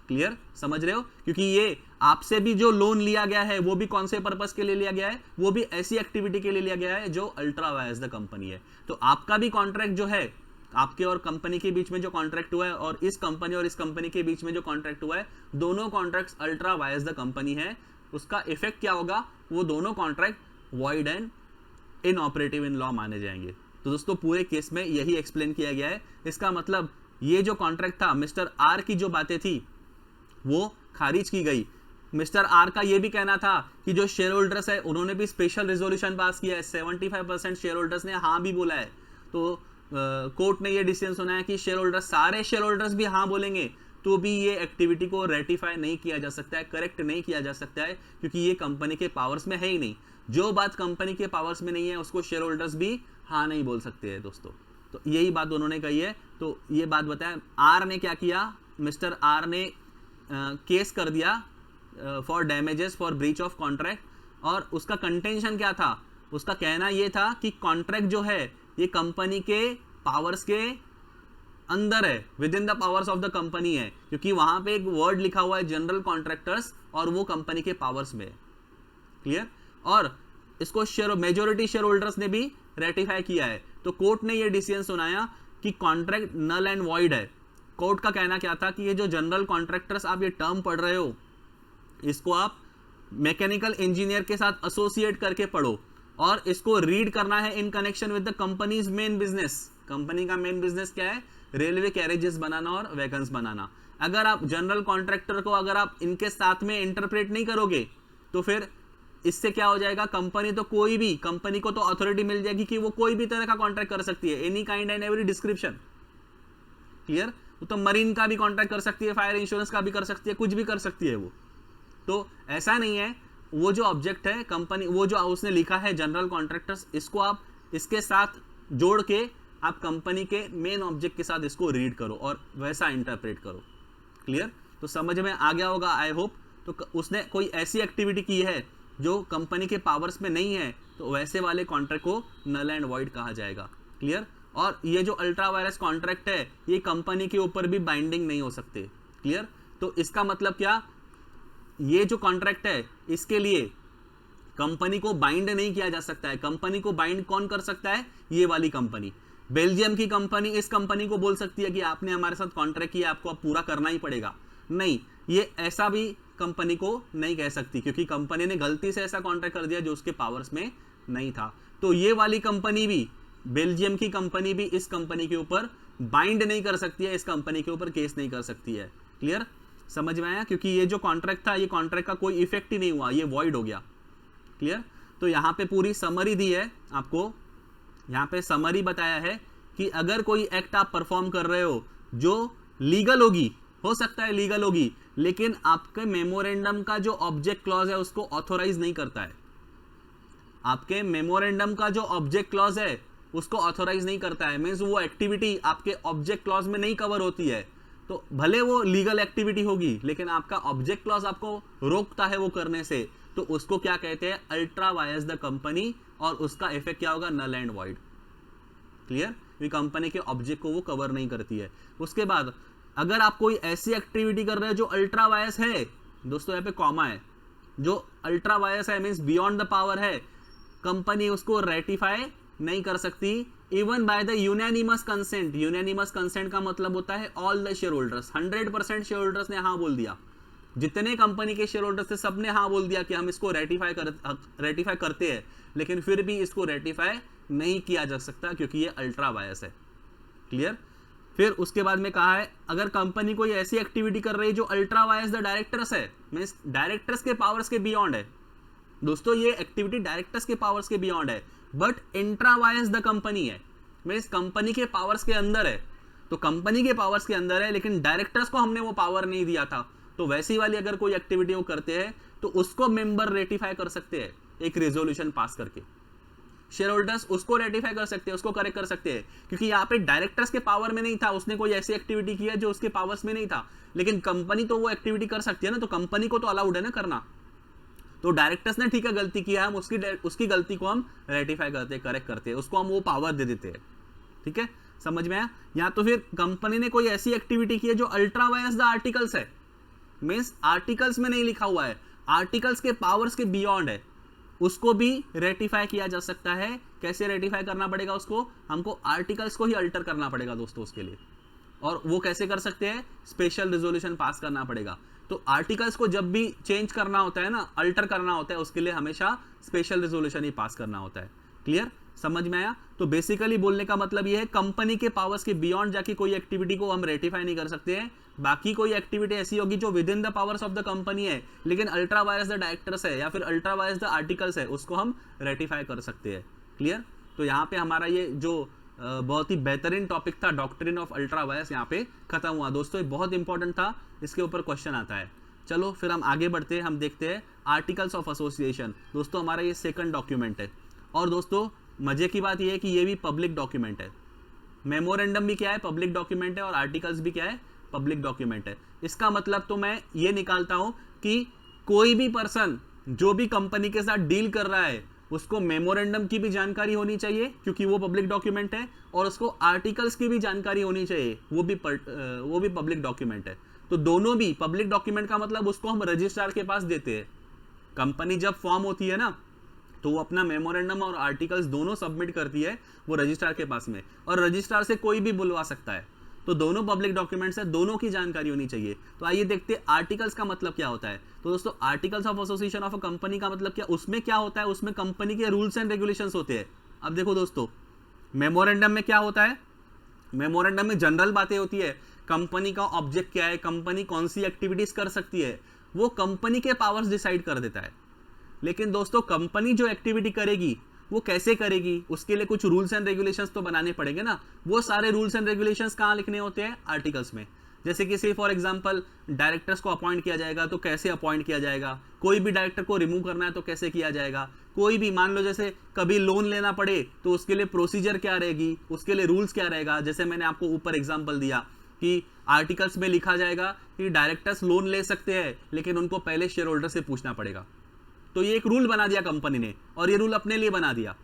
क्लियर? समझ रहे हो? क्योंकि ये आपसे भी जो लोन लिया गया है वो भी कौन से पर्पस के लिए लिया गया है? वो भी ऐसी एक्टिविटी के लिए लिया गया है जो अल्ट्रा वायर्स द कंपनी है। तो आपका भी कॉन्ट्रैक्ट जो है, आपके और कंपनी के बीच में जो कॉन्ट्रैक्ट हुआ है और इस कंपनी के बीच में जो कॉन्ट्रैक्ट हुआ है, दोनों contracts ultra vires the company है। उसका इफेक्ट क्या होगा? वो दोनों contract void and inoperative in law माने जाएंगे। तो दोस्तों पूरे केस में यही एक्सप्लेन किया गया है। इसका मतलब ये जो कॉन्ट्रैक्ट था, मिस्टर आर की जो बातें थी वो खारिज की गई। मिस्टर आर का ये भी कहना था कि जो शेयर होल्डर्स है उन्होंने भी स्पेशल रेजोल्यूशन पास किया है, 75% शेयर होल्डर्स ने हाँ भी बोला है। तो कोर्ट ने ये डिसीजन सुना है कि शेयर होल्डर्स, सारे शेयर होल्डर्स भी हाँ बोलेंगे तो भी ये एक्टिविटी को रेटिफाई नहीं किया जा सकता है, करेक्ट नहीं किया जा सकता है, क्योंकि ये कंपनी के पावर्स में है ही नहीं। जो बात कंपनी के पावर्स में नहीं है उसको शेयर होल्डर्स भी हाँ नहीं बोल सकते हैं दोस्तों। तो यही बात उन्होंने कही है। तो ये बात बताया। आर ने क्या किया? मिस्टर आर ने केस कर दिया for damages for breach of contract, और उसका कंटेंशन क्या था? उसका कहना यह था कि कॉन्ट्रैक्ट जो है ये कंपनी के पावर्स के अंदर है, with in the powers of the company है, क्योंकि वहां पे एक वर्ड लिखा हुआ है जनरल कॉन्ट्रैक्टर्स और वो कंपनी के पावर्स में है। क्लियर? और इसको मेजोरिटी शेयर होल्डर्स ने भी रेटिफाई किया है। तो कोर्ट ने ये डिसीजन सुनाया कि कॉन्ट्रैक्ट नल एंड वॉइड है। कोर्ट का कहना क्या था कि ये जो जनरल कॉन्ट्रैक्टर्स आप ये टर्म पढ़ रहे हो, इसको आप मैकेनिकल इंजीनियर के साथ एसोसिएट करके पढ़ो, और इसको रीड करना है in connection with the companies main business. Company का मेन बिजनेस क्या है? रेलवे कैरेजेस बनाना और वैगन्स बनाना। अगर आप जनरल कॉन्ट्रैक्टर को अगर आप इनके साथ में इंटरप्रेट नहीं करोगे तो फिर इससे क्या हो जाएगा? कंपनी को तो अथॉरिटी मिल जाएगी कि वो कोई भी तरह का कॉन्ट्रैक्ट कर सकती है, any kind and every description. Clear? तो मरीन का भी कॉन्ट्रैक्ट कर सकती है, फायर इंश्योरेंस का भी कर सकती है, कुछ भी कर सकती है वो। तो ऐसा नहीं है, वो जो ऑब्जेक्ट है कंपनी, वो जो उसने लिखा है जनरल कॉन्ट्रैक्टर्स, इसको आप इसके साथ जोड़ के आप कंपनी के मेन ऑब्जेक्ट के साथ इसको रीड करो और वैसा इंटरप्रेट करो। क्लियर? तो समझ में आ गया होगा आई होप। तो उसने कोई ऐसी एक्टिविटी की है जो कंपनी के पावर्स में नहीं है, तो वैसे वाले कॉन्ट्रैक्ट को नल एंड वॉइड कहा जाएगा। क्लियर? और ये जो अल्ट्रा वायरस कॉन्ट्रैक्ट है ये कंपनी के ऊपर भी बाइंडिंग नहीं हो सकते। क्लियर? तो इसका मतलब क्या? ये जो कॉन्ट्रैक्ट है इसके लिए कंपनी को बाइंड नहीं किया जा सकता है। कंपनी को बाइंड कौन कर सकता है? ये वाली कंपनी। बेल्जियम की कंपनी इस कंपनी को बोल सकती है कि आपने हमारे साथ कॉन्ट्रैक्ट किया, आपको अब पूरा करना ही पड़ेगा। नहीं, ये ऐसा भी कंपनी को नहीं कह सकती, क्योंकि कंपनी ने गलती से ऐसा कॉन्ट्रैक्ट कर दिया जो उसके पावर्स में नहीं था। तो ये वाली कंपनी भी, बेल्जियम की कंपनी भी इस कंपनी के ऊपर बाइंड नहीं कर सकती है, इस कंपनी के ऊपर केस नहीं कर सकती है। क्लियर? समझ में आया? क्योंकि ये जो कॉन्ट्रैक्ट था, ये कॉन्ट्रैक्ट का कोई इफेक्ट ही नहीं हुआ, ये वॉइड हो गया। क्लियर। तो यहाँ पे पूरी समरी दी है आपको, यहाँ पे समरी बताया है कि अगर कोई एक्ट आप परफॉर्म कर रहे हो जो लीगल होगी, हो सकता है लीगल होगी, लेकिन आपके मेमोरेंडम का जो ऑब्जेक्ट क्लॉज है उसको ऑथोराइज नहीं करता है, आपके मेमोरेंडम का जो ऑब्जेक्ट क्लॉज है उसको ऑथोराइज नहीं करता है, मींस वो एक्टिविटी आपके ऑब्जेक्ट क्लॉज में नहीं कवर होती है, तो भले वो लीगल एक्टिविटी होगी लेकिन आपका ऑब्जेक्ट क्लॉज आपको रोकता है वो करने से, तो उसको क्या कहते हैं, अल्ट्रा वायस द कंपनी, और उसका इफेक्ट क्या होगा, नल एंड वॉइड। क्लियर, ये कंपनी के ऑब्जेक्ट को वो कवर नहीं करती है। उसके बाद अगर आप कोई ऐसी एक्टिविटी कर रहे हो जो अल्ट्रा वायस है, दोस्तों यहाँ पे कॉमा है, जो अल्ट्रा वायस है मींस बियॉन्ड द पावर है, कंपनी उसको रेटिफाई नहीं कर सकती even by the unanimous consent. Unanimous consent का मतलब होता है all the share holders, 100% share holders ने हाँ बोल दिया, जितने कंपनी के शेयर होल्डर्स थे सबने हाँ बोल दिया कि हम इसको रेटिफाई करते हैं, लेकिन फिर भी इसको रेटिफाई नहीं किया जा सकता क्योंकि ये अल्ट्रा वायस है। क्लियर। फिर उसके बाद में कहा है अगर कंपनी कोई ऐसी एक्टिविटी कर रही है जो अल्ट्रा वायस द डायरेक्टर्स है, मींस डायरेक्टर्स के पावर्स के बियॉन्ड है, दोस्तों ये एक्टिविटी डायरेक्टर्स के पावर्स के बियॉन्ड है, but intra vires the company है, मींस कंपनी के पावर्स के अंदर है, तो कंपनी के पावर्स के अंदर है लेकिन डायरेक्टर्स को हमने वो पावर नहीं दिया था, तो वैसी वाली अगर कोई एक्टिविटी वो करते हैं तो उसको मेंबर रेटिफाई कर सकते हैं एक रेजोल्यूशन पास करके, शेयर होल्डर्स उसको रेटिफाई कर सकते हैं, उसको करेक्ट कर सकते हैं, क्योंकि यहाँ पे डायरेक्टर्स के पावर में नहीं था, उसने कोई ऐसी एक्टिविटी की है जो उसके पावर्स में नहीं था, लेकिन कंपनी तो वो एक्टिविटी कर सकती है ना, तो कंपनी को तो अलाउड है ना करना, तो डायरेक्टर्स ने ठीक है गलती किया, हम उसकी गलती को हम रेटिफाई करते हैं, करेक्ट करते हैं, उसको हम वो पावर दे देते हैं। ठीक है, समझ में आया। या तो फिर कंपनी ने कोई ऐसी एक्टिविटी की है जो अल्ट्रा वायस द आर्टिकल्स है, मींस आर्टिकल्स में नहीं लिखा हुआ है, आर्टिकल्स के पावर्स के बियॉन्ड है, उसको भी रेटिफाई किया जा सकता है। कैसे रेटिफाई करना पड़ेगा उसको, हमको आर्टिकल्स को ही अल्टर करना पड़ेगा दोस्तों उसके लिए, और वो कैसे कर सकते हैं, स्पेशल रेजोल्यूशन पास करना पड़ेगा। तो आर्टिकल्स को जब भी चेंज करना होता है ना, अल्टर करना होता है, उसके लिए हमेशा स्पेशल रेजोल्यूशन ही पास करना होता है। क्लियर, समझ में आया। तो बेसिकली बोलने का मतलब ये है कंपनी के पावर्स के बियॉन्ड जाके कोई एक्टिविटी को हम रेटिफाई नहीं कर सकते हैं, बाकी कोई एक्टिविटी ऐसी होगी जो with in the powers of the company है लेकिन अल्ट्रा वायस द डायरेक्टर्स है या फिर अल्ट्रा वायस द आर्टिकल्स है, उसको हम रेटिफाई कर सकते हैं। क्लियर। तो यहाँ पे हमारा ये जो बहुत ही बेहतरीन टॉपिक था डॉक्ट्रिन ऑफ अल्ट्रा वायस, यहाँ पे खत्म हुआ दोस्तों, ये बहुत इंपॉर्टेंट था, इसके ऊपर क्वेश्चन आता है। चलो फिर हम आगे बढ़ते हैं, हम देखते हैं आर्टिकल्स ऑफ एसोसिएशन। दोस्तों हमारा ये सेकंड डॉक्यूमेंट है, और दोस्तों मजे की बात ये है कि ये भी पब्लिक डॉक्यूमेंट है, मेमोरेंडम भी क्या है, पब्लिक डॉक्यूमेंट है, और आर्टिकल्स भी क्या है, पब्लिक डॉक्यूमेंट है। इसका मतलब तो मैं ये निकालता हूं कि कोई भी पर्सन जो भी कंपनी के साथ डील कर रहा है उसको मेमोरेंडम की भी जानकारी होनी चाहिए क्योंकि वो पब्लिक डॉक्यूमेंट है, और उसको आर्टिकल्स की भी जानकारी होनी चाहिए, वो भी पब्लिक डॉक्यूमेंट है। तो दोनों भी पब्लिक डॉक्यूमेंट का मतलब उसको हम रजिस्ट्रार के पास देते हैं। कंपनी जब फॉर्म होती है ना तो वो अपना मेमोरेंडम और आर्टिकल्स दोनों सबमिट करती है वो रजिस्ट्रार के पास में, और रजिस्ट्रार से कोई भी बुलवा सकता है, तो दोनों पब्लिक डॉक्यूमेंट्स है, दोनों की जानकारी होनी चाहिए। तो आइए देखते हैं आर्टिकल्स का मतलब क्या होता है। तो दोस्तों articles of association of a company का मतलब क्या, उसमें क्या होता है, उसमें कंपनी के रूल्स एंड रेगुलेशंस होते हैं। अब देखो दोस्तों मेमोरेंडम में क्या होता है, मेमोरेंडम में जनरल बातें होती है, कंपनी का ऑब्जेक्ट क्या है, कंपनी कौन सी एक्टिविटीज कर सकती है, वो कंपनी के पावर्स डिसाइड कर देता है। लेकिन दोस्तों कंपनी जो एक्टिविटी करेगी वो कैसे करेगी, उसके लिए कुछ रूल्स एंड रेगुलेशंस तो बनाने पड़ेंगे ना। वो सारे रूल्स एंड रेगुलेशंस कहाँ लिखने होते हैं, आर्टिकल्स में। जैसे कि फॉर एग्जांपल डायरेक्टर्स को अपॉइंट किया जाएगा तो कैसे अपॉइंट किया जाएगा, कोई भी डायरेक्टर को रिमूव करना है तो कैसे किया जाएगा, कोई भी मान लो जैसे कभी लोन लेना पड़े तो उसके लिए प्रोसीजर क्या रहेगी, उसके लिए रूल्स क्या रहेगा। जैसे मैंने आपको ऊपर एग्जाम्पल दिया कि आर्टिकल्स में लिखा जाएगा कि डायरेक्टर्स लोन ले सकते हैं लेकिन उनको पहले शेयर होल्डर से पूछना पड़ेगा, तो ये एक रूल बना दिया कंपनी ने, और ये रूल अपने लिए बना दिया।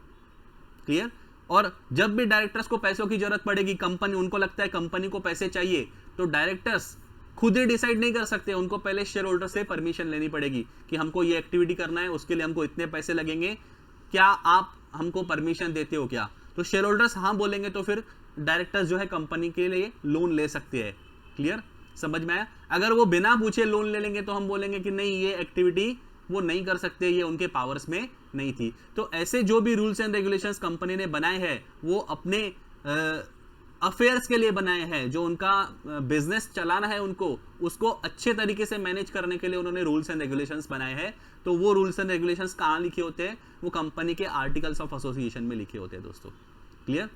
क्लियर। और जब भी डायरेक्टर्स को पैसों की जरूरत पड़ेगी, कंपनी उनको लगता है कंपनी को पैसे चाहिए, तो डायरेक्टर्स खुद ही डिसाइड नहीं कर सकते, उनको पहले शेयर होल्डर से परमिशन लेनी पड़ेगी कि हमको ये एक्टिविटी करना है, उसके लिए हमको इतने पैसे लगेंगे, क्या आप हमको परमिशन देते हो क्या। तो शेयर होल्डर्स हाँ बोलेंगे तो फिर डायरेक्टर्स जो है कंपनी के लिए लोन ले सकते हैं। क्लियर, समझ में आया। अगर वो बिना पूछे लोन ले लेंगे तो हम बोलेंगे कि नहीं ये एक्टिविटी वो नहीं कर सकते, ये उनके पावर्स में नहीं थी। तो ऐसे जो भी रूल्स एंड रेगुलेशंस कंपनी ने बनाए हैं वो अपने अफेयर्स के लिए बनाए हैं, जो उनका बिजनेस चलाना है उनको, उसको अच्छे तरीके से मैनेज करने के लिए उन्होंने रूल्स एंड रेगुलेशंस बनाए हैं। तो वो रूल्स एंड रेगुलेशंस कहाँ लिखे होते हैं? वो कंपनी के आर्टिकल्स ऑफ एसोसिएशन में लिखे होते हैं दोस्तों। क्लियर?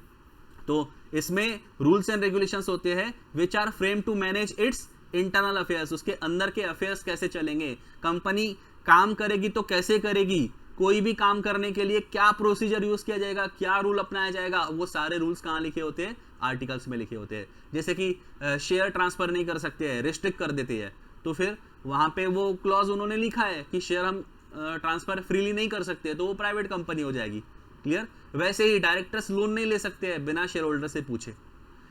तो इसमें रूल्स एंड रेगुलेशंस होते हैं which are frame to manage its internal affairs. उसके अंदर के अफेयर्स कैसे चलेंगे, कंपनी काम करेगी तो कैसे करेगी, कोई भी काम करने के लिए क्या प्रोसीजर यूज किया जाएगा, क्या रूल अपनाया जाएगा, वो सारे रूल्स कहाँ लिखे होते हैं? आर्टिकल्स में लिखे होते हैं। जैसे कि शेयर ट्रांसफर नहीं कर सकते हैं, रिस्ट्रिक्ट कर देते हैं, तो फिर वहां पे वो क्लॉज उन्होंने लिखा है कि शेयर हम ट्रांसफर फ्रीली नहीं कर सकते, तो वो प्राइवेट कंपनी हो जाएगी। क्लियर? वैसे ही डायरेक्टर्स लोन नहीं ले सकते हैं बिना शेयर होल्डर से पूछे,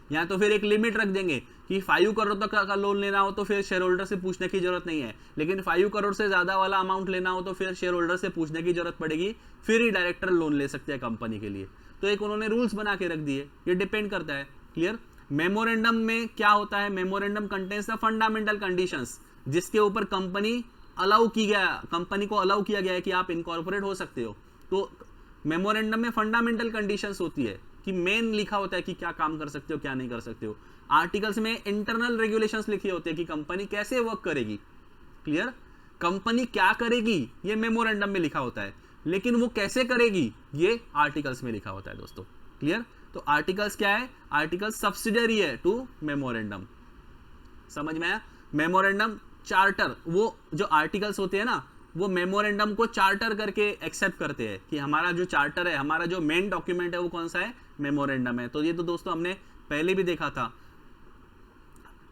या तो फिर एक लिमिट रख देंगे कि 5 करोड़ तक का लोन लेना हो तो फिर शेयर होल्डर से पूछने की जरूरत नहीं है, लेकिन 5 करोड़ से ज्यादा वाला अमाउंट लेना हो तो फिर शेयर होल्डर से पूछने की जरूरत पड़ेगी, फिर ही डायरेक्टर लोन ले सकते हैं कंपनी के लिए। तो एक उन्होंने रूल्स बना के रख दिए, ये डिपेंड करता है। क्लियर? मेमोरेंडम में क्या होता है? Memorandum contains the fundamental conditions, जिसके ऊपर कंपनी को अलाउ किया गया है कि आप इनकॉर्पोरेट हो सकते हो। तो मेमोरेंडम में फंडामेंटल कंडीशंस होती है कि मेन लिखा होता है कि क्या काम कर सकते हो, क्या नहीं कर सकते हो। आर्टिकल्स में इंटरनल रेगुलेशंस लिखे होते हैं कि कंपनी कैसे वर्क करेगी। क्लियर? कंपनी क्या करेगी ये मेमोरेंडम में लिखा होता है, लेकिन वो कैसे करेगी ये आर्टिकल्स में लिखा होता है दोस्तों। क्लियर? तो आर्टिकल्स क्या है? आर्टिकल्स सब्सिडरी है टू मेमोरेंडम। समझ में आया? मेमोरेंडम चार्टर, वो जो आर्टिकल्स होते हैं ना, वो मेमोरेंडम को चार्टर करके एक्सेप्ट करते हैं कि हमारा जो चार्टर है, हमारा जो मेन डॉक्यूमेंट है वो कौन सा है? मेमोरेंडम है। तो ये तो दोस्तों हमने पहले भी देखा था।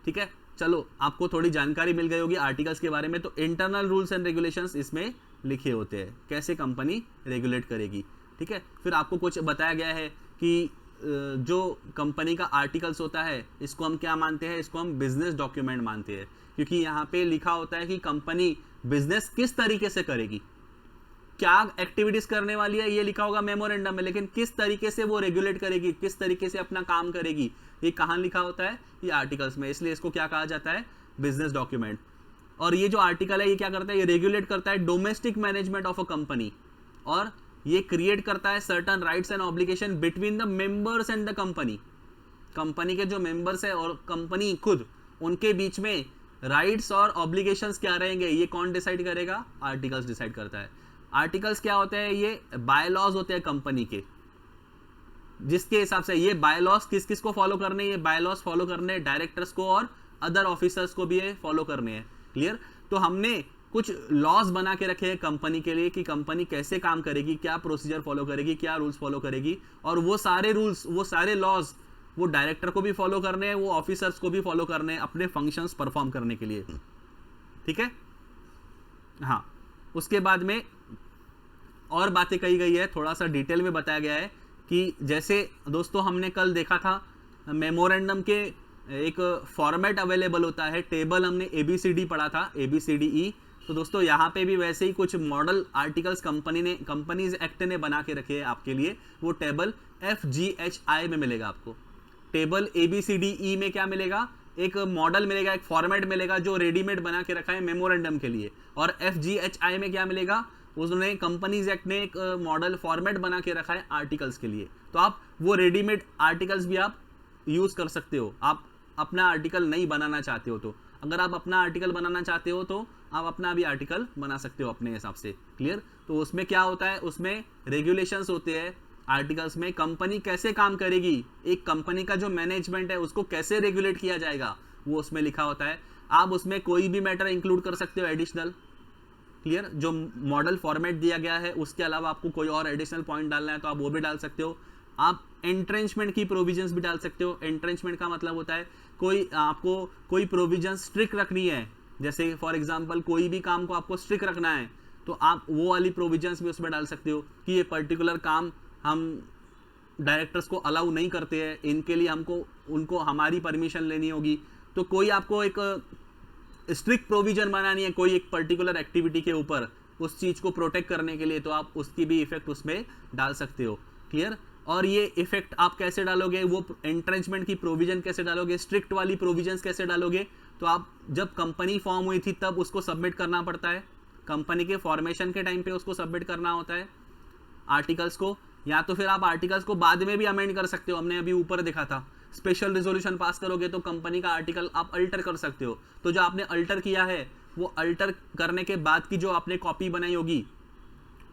ठीक है, चलो आपको थोड़ी जानकारी मिल गई होगी आर्टिकल्स के बारे में। तो इंटरनल रूल्स एंड रेगुलेशंस इसमें लिखे होते हैं, कैसे कंपनी रेगुलेट करेगी। ठीक है, फिर आपको कुछ बताया गया है कि जो कंपनी का आर्टिकल्स होता है इसको हम क्या मानते हैं? इसको हम बिजनेस डॉक्यूमेंट मानते हैं, क्योंकि यहाँ पे लिखा होता है कि कंपनी बिजनेस किस तरीके से करेगी, क्या एक्टिविटीज करने वाली है ये लिखा होगा मेमोरेंडम में, लेकिन किस तरीके से वो रेगुलेट करेगी, किस तरीके से अपना काम करेगी, ये कहाँ लिखा होता है? ये आर्टिकल्स में। इसलिए इसको क्या कहा जाता है? Business document. और ये जो आर्टिकल है ये क्या करता है? ये रेगुलेट करता है domestic management of a company, और ये क्रिएट करता है certain rights and obligation between the members and the company. Company के जो मेंबर्स है और कंपनी खुद, उनके बीच में राइट्स और ऑब्लिगेशंस क्या रहेंगे ये कौन डिसाइड करेगा? आर्टिकल्स डिसाइड करता है। आर्टिकल्स क्या होते हैं? ये बायलॉज होते हैं कंपनी के, जिसके हिसाब से ये बायलॉज किस किस को फॉलो करने, ये बायलॉज फॉलो करने डायरेक्टर्स को और अदर ऑफिसर्स को भी ये फॉलो करने हैं। क्लियर? तो हमने कुछ लॉज बना के रखे हैं कंपनी के लिए कि कंपनी कैसे काम करेगी, क्या प्रोसीजर फॉलो करेगी, क्या रूल्स फॉलो करेगी, और वो सारे रूल्स, वो सारे लॉज वो डायरेक्टर को भी फॉलो करने हैं, वो ऑफिसर्स को भी फॉलो करने हैं अपने फंक्शंस परफॉर्म करने के लिए। ठीक है? हाँ, उसके बाद में और बातें कही गई है, थोड़ा सा डिटेल में बताया गया है कि जैसे दोस्तों हमने कल देखा था मेमोरेंडम के एक फॉर्मेट अवेलेबल होता है, टेबल हमने ABCD पढ़ा था, ABCDE। तो दोस्तों यहाँ पे भी वैसे ही कुछ मॉडल आर्टिकल्स कंपनीज एक्ट ने बना के रखे हैं आपके लिए। वो टेबल FGHI में मिलेगा आपको। टेबल ABCDE में क्या मिलेगा? एक मॉडल मिलेगा, एक फॉर्मेट मिलेगा जो रेडीमेड बना के रखा है मेमोरेंडम के लिए। और FGHI में क्या मिलेगा? उसने कंपनीज एक्ट ने एक मॉडल फॉर्मेट बना के रखा है आर्टिकल्स के लिए। तो आप वो रेडीमेड आर्टिकल्स भी आप यूज कर सकते हो। आप अपना आर्टिकल नहीं बनाना चाहते हो तो, अगर आप अपना आर्टिकल बनाना चाहते हो तो आप अपना भी आर्टिकल बना सकते हो अपने हिसाब से। क्लियर? तो उसमें क्या होता है? उसमें रेगुलेशंस होते हैं आर्टिकल्स में, कंपनी कैसे काम करेगी, एक कंपनी का जो मैनेजमेंट है उसको कैसे रेगुलेट किया जाएगा, वो उसमें लिखा होता है। आप उसमें कोई भी मैटर इंक्लूड कर सकते हो एडिशनल। क्लियर? जो मॉडल फॉर्मेट दिया गया है उसके अलावा आपको कोई और एडिशनल पॉइंट डालना है तो आप वो भी डाल सकते हो। आप एंट्रेंचमेंट की प्रोविजंस भी डाल सकते हो। एंट्रेंचमेंट का मतलब होता है आपको कोई प्रोविजन स्ट्रिक्ट रखनी है, जैसे फॉर एग्जांपल कोई भी काम को आपको स्ट्रिक्ट रखना है तो आप वो वाली प्रोविजंस भी उसमें डाल सकते हो कि ये पर्टिकुलर काम हम डायरेक्टर्स को अलाउ नहीं करते हैं, इनके लिए उनको हमारी परमिशन लेनी होगी। तो कोई आपको एक स्ट्रिक्ट प्रोविजन बनानी है कोई एक पर्टिकुलर एक्टिविटी के ऊपर, उस चीज को प्रोटेक्ट करने के लिए, तो आप उसकी भी इफेक्ट उसमें डाल सकते हो। क्लियर? और ये इफेक्ट आप कैसे डालोगे? वो एंट्रेंचमेंट की प्रोविजन कैसे डालोगे, स्ट्रिक्ट वाली प्रोविजंस कैसे डालोगे? तो आप जब कंपनी फॉर्म हुई थी तब उसको सबमिट करना पड़ता है, कंपनी के फॉर्मेशन के टाइम पे उसको सबमिट करना होता है आर्टिकल्स को, या तो फिर आप आर्टिकल्स को बाद में भी अमेंड कर सकते हो। हमने अभी ऊपर देखा था स्पेशल रिजोल्यूशन पास करोगे तो कंपनी का आर्टिकल आप अल्टर कर सकते हो। तो जो आपने अल्टर किया है वो अल्टर करने के बाद की जो आपने कॉपी बनाई होगी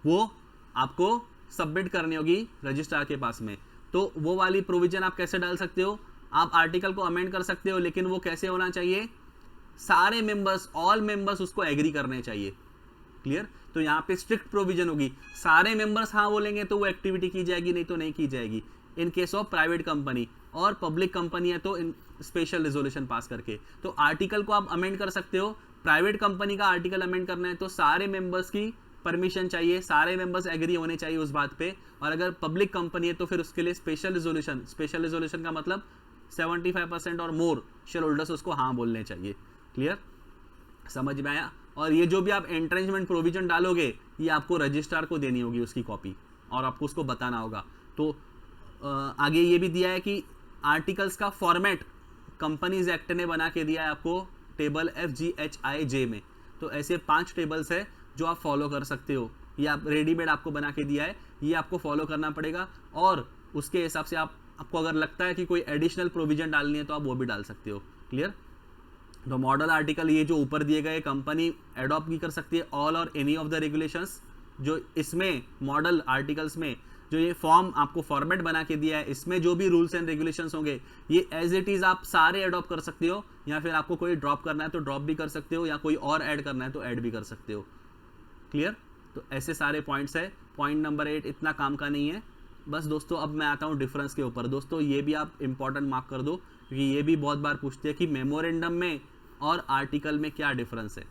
वो आपको सबमिट करनी होगी रजिस्ट्रार के पास में। तो वो वाली प्रोविजन आप कैसे डाल सकते हो, आप आर्टिकल को अमेंड कर सकते हो, लेकिन वो कैसे होना चाहिए, सारे मेंबर्स, ऑल मेंबर्स उसको एग्री करने चाहिए। क्लियर। तो यहाँ पे स्ट्रिक्ट प्रोविजन होगी, सारे मेंबर्स हाँ बोलेंगे तो वो एक्टिविटी की जाएगी, नहीं तो नहीं की जाएगी। In case of private company, और पब्लिक कंपनी है तो इन स्पेशल रिजोल्यूशन पास करके। तो आर्टिकल को आप अमेंड कर सकते हो। प्राइवेट कंपनी का आर्टिकल अमेंड करना है तो सारे मेंबर्स की परमिशन चाहिए, सारे मेंबर्स एग्री होने चाहिए उस बात पे। और अगर पब्लिक कंपनी है तो फिर उसके लिए स्पेशल रिजोल्यूशन का मतलब 75% और मोर शेयर होल्डर्स उसको हाँ बोलने चाहिए। क्लियर, समझ में आया। और ये जो भी आप एंट्रेंचमेंट प्रोविजन डालोगे ये आपको रजिस्ट्रार को देनी होगी उसकी कॉपी, और आपको उसको बताना होगा। तो आगे ये भी दिया है कि आर्टिकल्स का फॉर्मेट कंपनीज एक्ट ने बना के दिया है आपको टेबल FGHIJ में। तो ऐसे 5 टेबल्स है जो आप फॉलो कर सकते हो, ये आप रेडीमेड आपको बना के दिया है, ये आपको फॉलो करना पड़ेगा। और उसके हिसाब से आपको अगर लगता है कि कोई एडिशनल प्रोविजन डालनी है तो आप वो भी डाल सकते हो। क्लियर। तो मॉडल आर्टिकल ये जो ऊपर दिए गए कंपनी एडॉप्ट भी कर सकती है ऑल और एनी ऑफ द रेगुलेशंस। जो इसमें मॉडल आर्टिकल्स में जो ये फॉर्म आपको फॉर्मेट बना के दिया है, इसमें जो भी रूल्स एंड रेगुलेशंस होंगे ये एज इट इज आप सारे एडॉप्ट कर सकते हो, या फिर आपको कोई ड्रॉप करना है तो ड्रॉप भी कर सकते हो, या कोई और ऐड करना है तो ऐड भी कर सकते हो। क्लियर। तो ऐसे सारे पॉइंट्स है। पॉइंट नंबर 8 इतना काम का नहीं है। बस दोस्तों अब मैं आता हूँ डिफरेंस के ऊपर। दोस्तों ये भी आप इंपॉर्टेंट मार्क कर दो, क्योंकि ये भी बहुत बार पूछते हैं कि मेमोरेंडम में और आर्टिकल में क्या डिफरेंस है,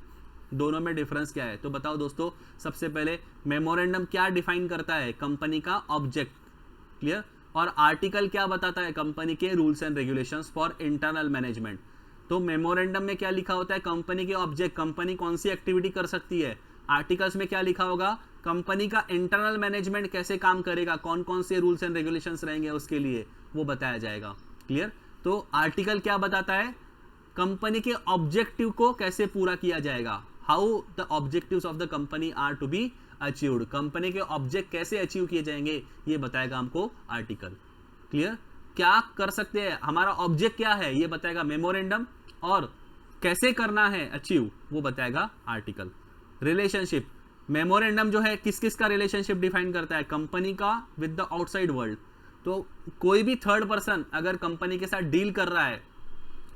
दोनों में डिफरेंस क्या है। तो बताओ दोस्तों, सबसे पहले मेमोरेंडम क्या डिफाइन करता है, कंपनी का ऑब्जेक्ट। क्लियर। और आर्टिकल क्या बताता है, कंपनी के rules and regulations for internal management. तो मेमोरेंडम में क्या लिखा होता है, कंपनी के ऑब्जेक्ट, कंपनी कौन सी एक्टिविटी कर सकती है। आर्टिकल्स में क्या लिखा होगा, कंपनी का इंटरनल मैनेजमेंट कैसे काम करेगा, कौन कौन से रूल्स एंड रेगुलेशंस रहेंगे उसके लिए, वो बताया जाएगा। क्लियर। तो आर्टिकल क्या बताता है, कंपनी के ऑब्जेक्टिव को कैसे पूरा किया जाएगा, how the objectives of the company are to be achieved, company के ऑब्जेक्ट कैसे अचीव किए जाएंगे ये बताएगा हमको आर्टिकल। क्लियर। क्या कर सकते हैं, हमारा ऑब्जेक्ट क्या है ये बताएगा मेमोरेंडम, और कैसे करना है अचीव वो बताएगा आर्टिकल। रिलेशनशिप, मेमोरेंडम जो है किस किस का रिलेशनशिप डिफाइन करता है, कंपनी का विद द आउटसाइड वर्ल्ड। तो कोई भी थर्ड पर्सन अगर कंपनी के साथ डील कर रहा है,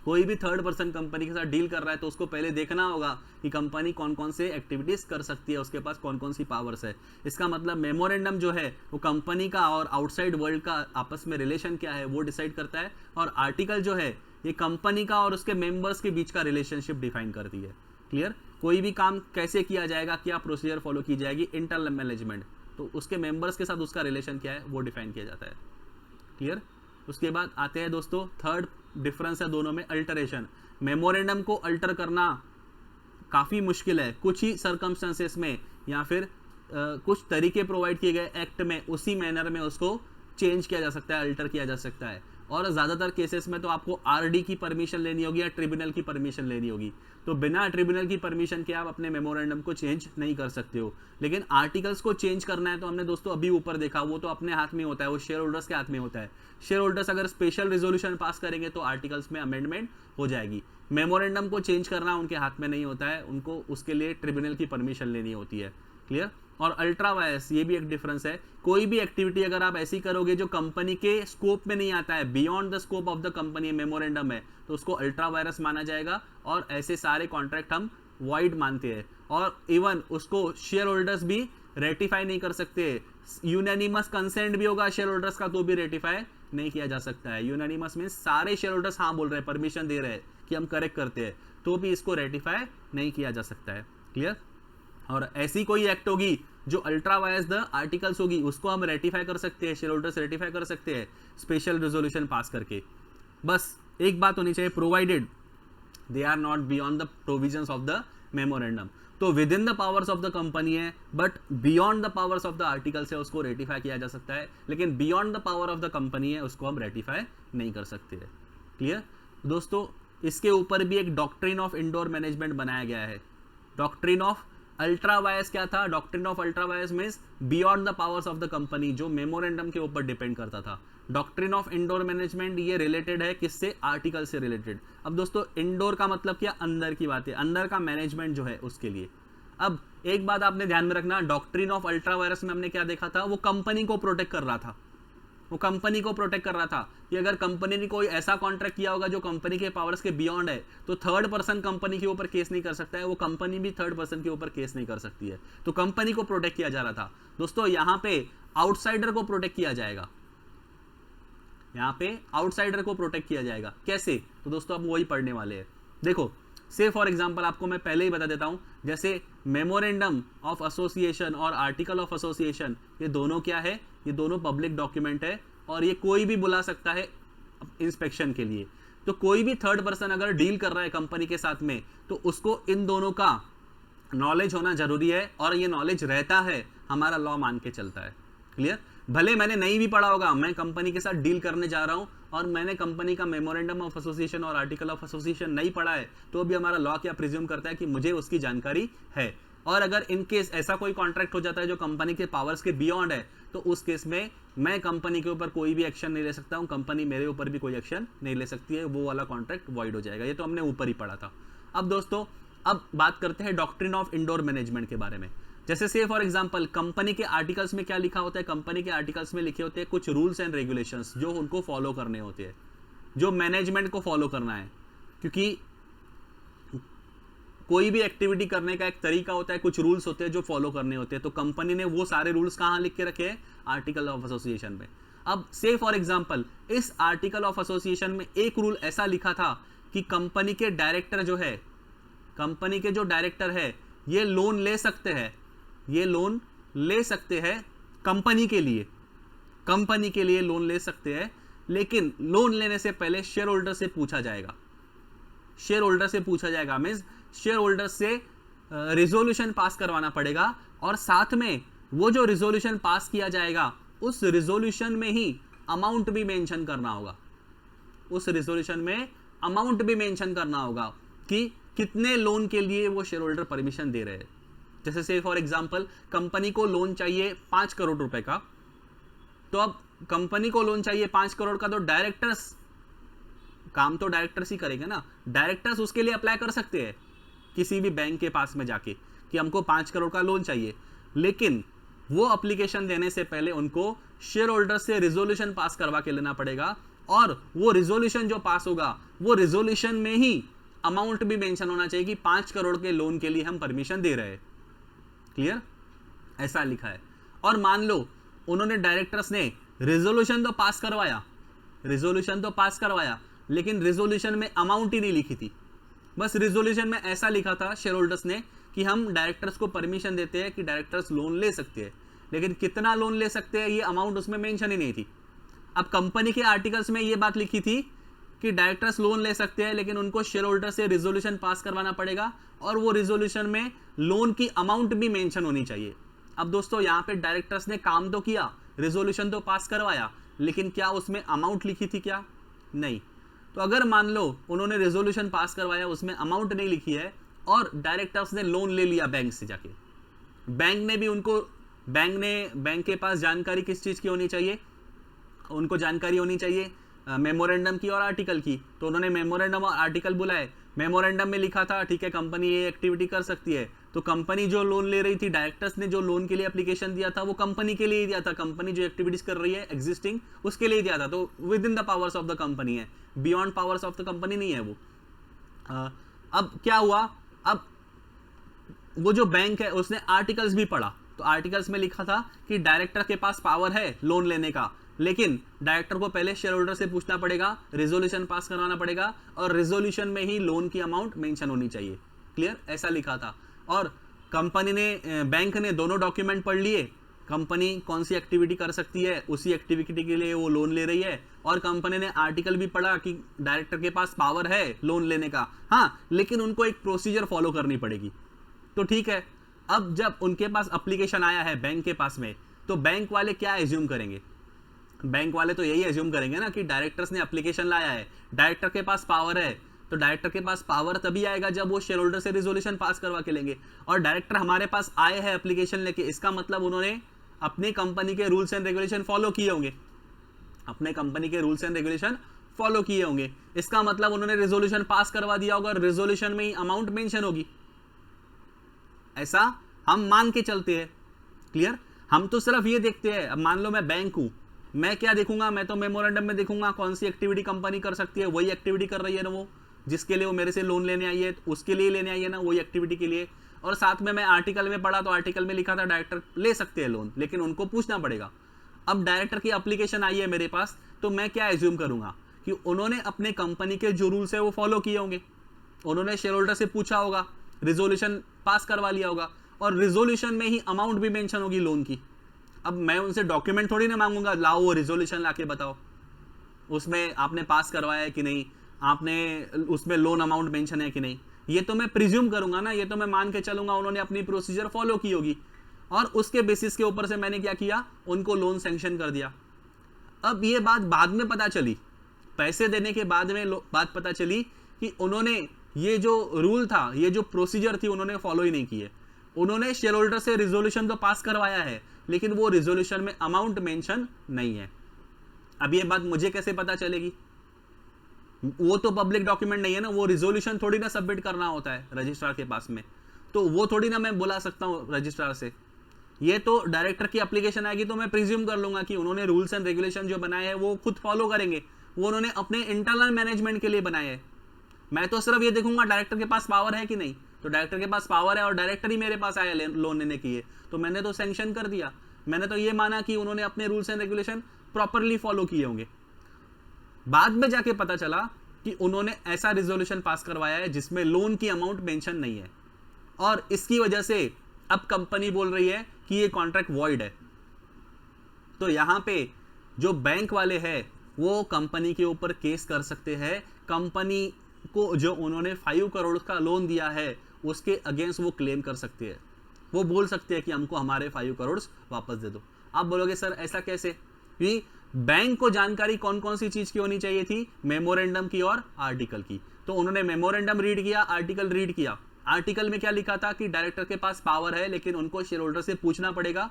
कोई भी थर्ड पर्सन कंपनी के साथ डील कर रहा है तो उसको पहले देखना होगा कि कंपनी कौन कौन से एक्टिविटीज कर सकती है, उसके पास कौन कौन सी पावर्स है। इसका मतलब मेमोरेंडम जो है वो कंपनी का और आउटसाइड वर्ल्ड का आपस में रिलेशन क्या है वो डिसाइड करता है, और आर्टिकल जो है ये कंपनी का और उसके मेंबर्स के बीच का रिलेशनशिप डिफाइन करती है। क्लियर। कोई भी काम कैसे किया जाएगा, क्या प्रोसीजर फॉलो की जाएगी, इंटरनल मैनेजमेंट, तो उसके मेंबर्स के साथ उसका रिलेशन क्या है वो डिफाइन किया जाता है। क्लियर। उसके बाद आते हैं दोस्तों, थर्ड डिफरेंस है दोनों में, अल्टरेशन। मेमोरेंडम को अल्टर करना काफ़ी मुश्किल है, कुछ ही सर्कमस्टेंसेस में या फिर कुछ तरीके प्रोवाइड किए गए एक्ट में उसी मैनर में उसको चेंज किया जा सकता है, अल्टर किया जा सकता है। और ज़्यादातर केसेस में तो आपको आरडी की परमिशन लेनी होगी या ट्रिब्यूनल की परमिशन लेनी होगी। तो बिना ट्रिब्यूनल की परमिशन के आप अपने मेमोरेंडम को चेंज नहीं कर सकते हो। लेकिन आर्टिकल्स को चेंज करना है तो हमने दोस्तों अभी ऊपर देखा, वो तो अपने हाथ में होता है, वो शेयर होल्डर्स के हाथ में होता है। शेयर होल्डर्स अगर स्पेशल रिजोल्यूशन पास करेंगे तो आर्टिकल्स में अमेंडमेंट हो जाएगी। मेमोरेंडम को चेंज करना उनके हाथ में नहीं होता है, उनको उसके लिए ट्रिब्यूनल की परमिशन लेनी होती है। क्लियर। और अल्ट्रा वायरस, ये भी एक डिफरेंस है। कोई भी एक्टिविटी अगर आप ऐसी करोगे जो कंपनी के स्कोप में नहीं आता है, beyond the scope of the company memorandum है, तो उसको अल्ट्रा वायरस माना जाएगा, और ऐसे सारे कॉन्ट्रैक्ट हम वॉइड मानते हैं। और इवन उसको शेयर होल्डर्स भी रेटिफाई नहीं कर सकते। यूनानिमस कंसेंट भी होगा शेयर होल्डर्स का तो भी रेटिफाई नहीं किया जा सकता है। यूनानिमस मींस सारे शेयर होल्डर्स हाँ बोल रहे हैं, परमिशन दे रहे हैं कि हम करेक्ट करते हैं, तो भी इसको रेटिफाई नहीं किया जा सकता है। क्लियर। और ऐसी कोई एक्ट होगी जो अल्ट्रा वायरस द आर्टिकल्स होगी उसको हम रेटिफाई कर सकते हैं, शेयर होल्डर्स रेटिफाई कर सकते हैं स्पेशल रिजोल्यूशन पास करके। बस एक बात होनी चाहिए, provided they are not beyond the provisions of the memorandum. तो within the powers of the company है, but beyond the powers of the articles है उसको रेटिफाई किया जा सकता है, लेकिन beyond the power of the company है उसको हम रेटिफाई नहीं कर सकते हैं। क्लियर दोस्तों। इसके ऊपर भी एक डॉक्ट्रिन ऑफ इंडोर मैनेजमेंट बनाया गया है, डॉक्ट्रिन ऑफ अल्ट्रा वायस क्या था? Doctrine of ultra vires means beyond the powers of the company, जो मेमोरेंडम के ऊपर डिपेंड करता था। डॉक्ट्रिन ऑफ इंडोर मैनेजमेंट ये रिलेटेड है किससे? आर्टिकल से रिलेटेड। अब दोस्तों इंडोर का मतलब क्या? अंदर की बात है, अंदर का मैनेजमेंट जो है उसके लिए। अब एक बात आपने ध्यान में रखना, डॉक्ट्रिन ऑफ अल्ट्रा वायरस में हमने क्या देखा था? वो कंपनी को प्रोटेक्ट कर रहा था, वो कंपनी को प्रोटेक्ट कर रहा था कि अगर कंपनी ने कोई ऐसा कॉन्ट्रैक्ट किया होगा जो कंपनी के पावर्स के बियॉन्ड है, तो थर्ड पर्सन कंपनी के ऊपर केस नहीं कर सकता है, वो कंपनी भी थर्ड पर्सन के ऊपर केस नहीं कर सकती है। तो कंपनी को प्रोटेक्ट किया जा रहा था। दोस्तों यहां पे आउटसाइडर को प्रोटेक्ट किया जाएगा, यहां पे आउटसाइडर को प्रोटेक्ट किया जाएगा। कैसे? तो दोस्तों अब वही पढ़ने वाले हैं। देखो से फॉर एग्जांपल आपको मैं पहले ही बता देता हूं, जैसे मेमोरेंडम ऑफ एसोसिएशन और आर्टिकल ऑफ एसोसिएशन, ये दोनों क्या है? ये दोनों पब्लिक डॉक्यूमेंट है और ये कोई भी बुला सकता है इंस्पेक्शन के लिए। तो कोई भी थर्ड पर्सन अगर डील कर रहा है कंपनी के साथ में, तो उसको इन दोनों का नॉलेज होना जरूरी है, और ये नॉलेज रहता है, हमारा लॉ मान के चलता है। क्लियर? भले मैंने नहीं भी पढ़ा होगा, मैं कंपनी के साथ डील करने जा रहा हूं और मैंने कंपनी का मेमोरेंडम ऑफ एसोसिएशन और आर्टिकल ऑफ एसोसिएशन नहीं पढ़ा है, तो भी हमारा लॉ क्या प्रिज्यूम करता है कि मुझे उसकी जानकारी है। और अगर इन केस ऐसा कोई कॉन्ट्रैक्ट हो जाता है जो कंपनी के पावर्स के बियॉन्ड है, तो उस केस में मैं कंपनी के ऊपर कोई भी एक्शन नहीं ले सकता हूं, कंपनी मेरे ऊपर भी कोई एक्शन नहीं ले सकती है, वो वाला कॉन्ट्रैक्ट वॉइड हो जाएगा। ये तो हमने ऊपर ही पढ़ा था। अब दोस्तों अब बात करते हैं डॉक्ट्रिन ऑफ इंडोर मैनेजमेंट के बारे में। जैसे से फॉर एग्जांपल कंपनी के आर्टिकल्स में क्या लिखा होता है? कंपनी के आर्टिकल्स में लिखे होते हैं कुछ रूल्स एंड रेगुलेशंस जो उनको फॉलो करने होते हैं, जो मैनेजमेंट को फॉलो करना है, क्योंकि कोई भी एक्टिविटी करने का एक तरीका होता है, कुछ रूल्स होते हैं जो फॉलो करने होते हैं। तो कंपनी ने वो सारे रूल्स कहां लिख के रखे हैं? आर्टिकल ऑफ एसोसिएशन में। अब से फॉर एग्जांपल इस आर्टिकल ऑफ एसोसिएशन में एक रूल ऐसा लिखा था कि कंपनी के डायरेक्टर जो है, कंपनी के जो डायरेक्टर है, ये लोन ले सकते हैं, ये लोन ले सकते हैं कंपनी के लिए, कंपनी के लिए लोन ले सकते हैं, लेकिन लोन लेने से पहले शेयर होल्डर से पूछा जाएगा, शेयर होल्डर से पूछा जाएगा, मींस शेयर होल्डर से रिजोल्यूशन पास करवाना पड़ेगा, और साथ में वो जो रिजोल्यूशन पास किया जाएगा उस रिजोल्यूशन में ही अमाउंट भी मेंशन करना होगा, उस रिजोल्यूशन में अमाउंट भी मेंशन करना होगा कि कितने लोन के लिए वो शेयर होल्डर परमिशन दे रहे हैं। जैसे से फॉर एग्जांपल कंपनी को लोन चाहिए 5 करोड़ रुपए का, तो अब कंपनी को लोन चाहिए 5 करोड़ का, तो डायरेक्टर्स, काम तो डायरेक्टर्स ही करेंगे ना, डायरेक्टर्स उसके लिए अप्लाई कर सकते हैं किसी भी बैंक के पास में जाके कि हमको 5 करोड़ का लोन चाहिए, लेकिन वो एप्लीकेशन देने से पहले उनको शेयर होल्डर से रिजोल्यूशन पास करवा के लेना पड़ेगा, और वो रिजोल्यूशन जो पास होगा वो रिजोल्यूशन में ही अमाउंट भी मेंशन होना चाहिए कि 5 करोड़ के लोन के लिए हम परमिशन दे रहे हैं। क्लियर? ऐसा लिखा है। और मान लो उन्होंने डायरेक्टर्स ने रिजोल्यूशन तो पास करवाया, रिजोल्यूशन तो पास करवाया, लेकिन रिजोल्यूशन में अमाउंट ही नहीं लिखी थी। बस रिजोल्यूशन में ऐसा लिखा था शेयर होल्डर्स ने कि हम डायरेक्टर्स को परमिशन देते हैं कि डायरेक्टर्स लोन ले सकते हैं, लेकिन कितना लोन ले सकते हैं ये अमाउंट उसमें मेंशन ही नहीं थी। अब कंपनी के आर्टिकल्स में ये बात लिखी थी कि डायरेक्टर्स लोन ले सकते हैं, लेकिन उनको शेयर होल्डर से रिजोल्यूशन पास करवाना पड़ेगा, और वो रिजोल्यूशन में लोन की अमाउंट भी मेंशन होनी चाहिए। अब दोस्तों यहाँ पे डायरेक्टर्स ने काम तो किया, रिजोल्यूशन तो पास करवाया, लेकिन क्या उसमें अमाउंट लिखी थी? क्या नहीं। तो अगर मान लो उन्होंने रिजोल्यूशन पास करवाया, उसमें अमाउंट नहीं लिखी है, और डायरेक्टर्स ने लोन ले लिया बैंक से जाके, बैंक ने भी उनको, बैंक के पास जानकारी किस चीज की होनी चाहिए? उनको जानकारी होनी चाहिए मेमोरेंडम की और आर्टिकल की। तो उन्होंने मेमोरेंडम और आर्टिकल बुलाए, मेमोरेंडम में लिखा था ठीक है कंपनी ये एक्टिविटी कर सकती है, तो कंपनी जो लोन ले रही थी, डायरेक्टर्स ने जो लोन के लिए एप्लीकेशन दिया था वो कंपनी के लिए ही दिया था, कंपनी जो एक्टिविटीज कर रही है एग्जिस्टिंग उसके लिए दिया था, तो within the powers of the company है, beyond powers of the company नहीं है वो। अब क्या हुआ? अब वो जो बैंक है उसने आर्टिकल्स भी पढ़ा, तो आर्टिकल्स में लिखा था कि डायरेक्टर के पास पावर है लोन लेने का, लेकिन डायरेक्टर को पहले शेयर होल्डर से पूछना पड़ेगा, रिजोल्यूशन पास करवाना पड़ेगा, और रिजोल्यूशन में ही लोन की अमाउंट मेंशन होनी चाहिए। क्लियर? ऐसा लिखा था। और कंपनी ने, बैंक ने दोनों डॉक्यूमेंट पढ़ लिए, कंपनी कौन सी एक्टिविटी कर सकती है उसी एक्टिविटी के लिए वो लोन ले रही है, और कंपनी ने आर्टिकल भी पढ़ा कि डायरेक्टर के पास पावर है लोन लेने का, हाँ, लेकिन उनको एक प्रोसीजर फॉलो करनी पड़ेगी। तो ठीक है, अब जब उनके पास एप्लीकेशन आया है बैंक के पास में, तो बैंक वाले क्या एज्यूम करेंगे? बैंक वाले तो यही एज्यूम करेंगे ना कि डायरेक्टर्स ने एप्लीकेशन लाया है, डायरेक्टर के पास पावर है, तो डायरेक्टर के पास पावर तभी आएगा जब वो शेयर होल्डर से रिजोल्यूशन पास करवा के लेंगे। और डायरेक्टर हमारे पास आए हैं एप्लीकेशन लेके, इसका मतलब उन्होंने अपनी कंपनी के रूल्स एंड रेगुलेशन फॉलो किए होंगे, अपने कंपनी के रूल्स एंड रेगुलेशन फॉलो किए होंगे। इसका मतलब उन्होंने रिजोल्यूशन पास करवा दिया होगा, रिजोल्यूशन में ही अमाउंट मेंशन होगी, ऐसा हम मान के चलते हैं। क्लियर? हम तो सिर्फ ये देखते हैं, अब मान लो मैं बैंक हूं, मैं क्या देखूंगा, मैं तो मेमोरेंडम में देखूंगा कौन सी एक्टिविटी कंपनी कर सकती है, वही एक्टिविटी कर रही है ना वो, जिसके लिए वो मेरे से लोन लेने आई है, उसके लिए लेने आई है ना, वही एक्टिविटी के लिए। और साथ में मैं आर्टिकल में पढ़ा तो आर्टिकल में लिखा था डायरेक्टर ले सकते हैं लोन, लेकिन उनको पूछना पड़ेगा। अब डायरेक्टर की एप्लीकेशन आई है मेरे पास, तो मैं क्या एज्यूम करूंगा कि उन्होंने अपने कंपनी के जो रूल्स है वो फॉलो किए होंगे, उन्होंने शेयर होल्डर से पूछा होगा, रिजोल्यूशन पास करवा लिया होगा, और रिजोल्यूशन में ही अमाउंट भी मेंशन होगी लोन की। अब मैं उनसे डॉक्यूमेंट थोड़ी ना मांगूंगा, लाओ वो रिजोल्यूशन लाके बताओ उसमें आपने पास करवाया है कि नहीं, आपने उसमें लोन अमाउंट मेंशन है कि नहीं। ये तो मैं प्रिज्यूम करूंगा ना, ये तो मैं मान के चलूंगा उन्होंने अपनी प्रोसीजर फॉलो की होगी, और उसके बेसिस के ऊपर से मैंने क्या किया, उनको लोन सैंक्शन कर दिया। अब ये बात बाद में पता चली, पैसे देने के बाद में बात पता चली कि उन्होंने ये जो रूल था, ये जो प्रोसीजर थी, उन्होंने फॉलो ही नहीं किए। उन्होंने शेयर होल्डर से रिजोल्यूशन तो पास करवाया है, लेकिन वो रिजोल्यूशन में अमाउंट मेंशन नहीं है। अब ये बात मुझे कैसे पता चलेगी, वो तो पब्लिक डॉक्यूमेंट नहीं है ना, वो रिजोल्यूशन थोड़ी ना सबमिट करना होता है रजिस्ट्रार के पास में, तो वो थोड़ी ना मैं बुला सकता हूं रजिस्ट्रार से। ये तो डायरेक्टर की एप्लीकेशन आएगी तो मैं प्रिज्यूम कर लूंगा कि उन्होंने रूल्स एंड रेगुलेशन जो बनाए हैं वो खुद फॉलो करेंगे, वो उन्होंने अपने इंटरनल मैनेजमेंट के लिए बनाए हैं। मैं तो सिर्फ ये देखूंगा डायरेक्टर के पास पावर है कि नहीं, तो डायरेक्टर के पास पावर है और डायरेक्टर ही मेरे पास आया लोन लेने के लिए, तो मैंने तो सैंक्शन कर दिया। मैंने तो ये माना कि उन्होंने अपने rules and regulation properly follow किए होंगे। बाद में जाके पता चला कि उन्होंने ऐसा रिजोल्यूशन पास करवाया है जिसमें लोन की अमाउंट मेंशन नहीं है, और इसकी वजह से अब कंपनी बोल रही है कि ये कॉन्ट्रैक्ट वॉइड है। तो यहां पे जो बैंक वाले हैं वो कंपनी के ऊपर केस कर सकते हैं। कंपनी को जो उन्होंने 5 करोड़ का लोन दिया है उसके अगेंस्ट वो क्लेम कर सकते हैं, वो बोल सकते हैं कि हमको हमारे 5 करोड़ वापस दे दो। आप बोलोगे सर ऐसा कैसे, क्योंकि बैंक को जानकारी कौन कौन सी चीज की होनी चाहिए थी, मेमोरेंडम की और आर्टिकल की। तो उन्होंने मेमोरेंडम रीड किया, आर्टिकल रीड किया। आर्टिकल में क्या लिखा था कि डायरेक्टर के पास पावर है, लेकिन उनको शेयर होल्डर से पूछना पड़ेगा,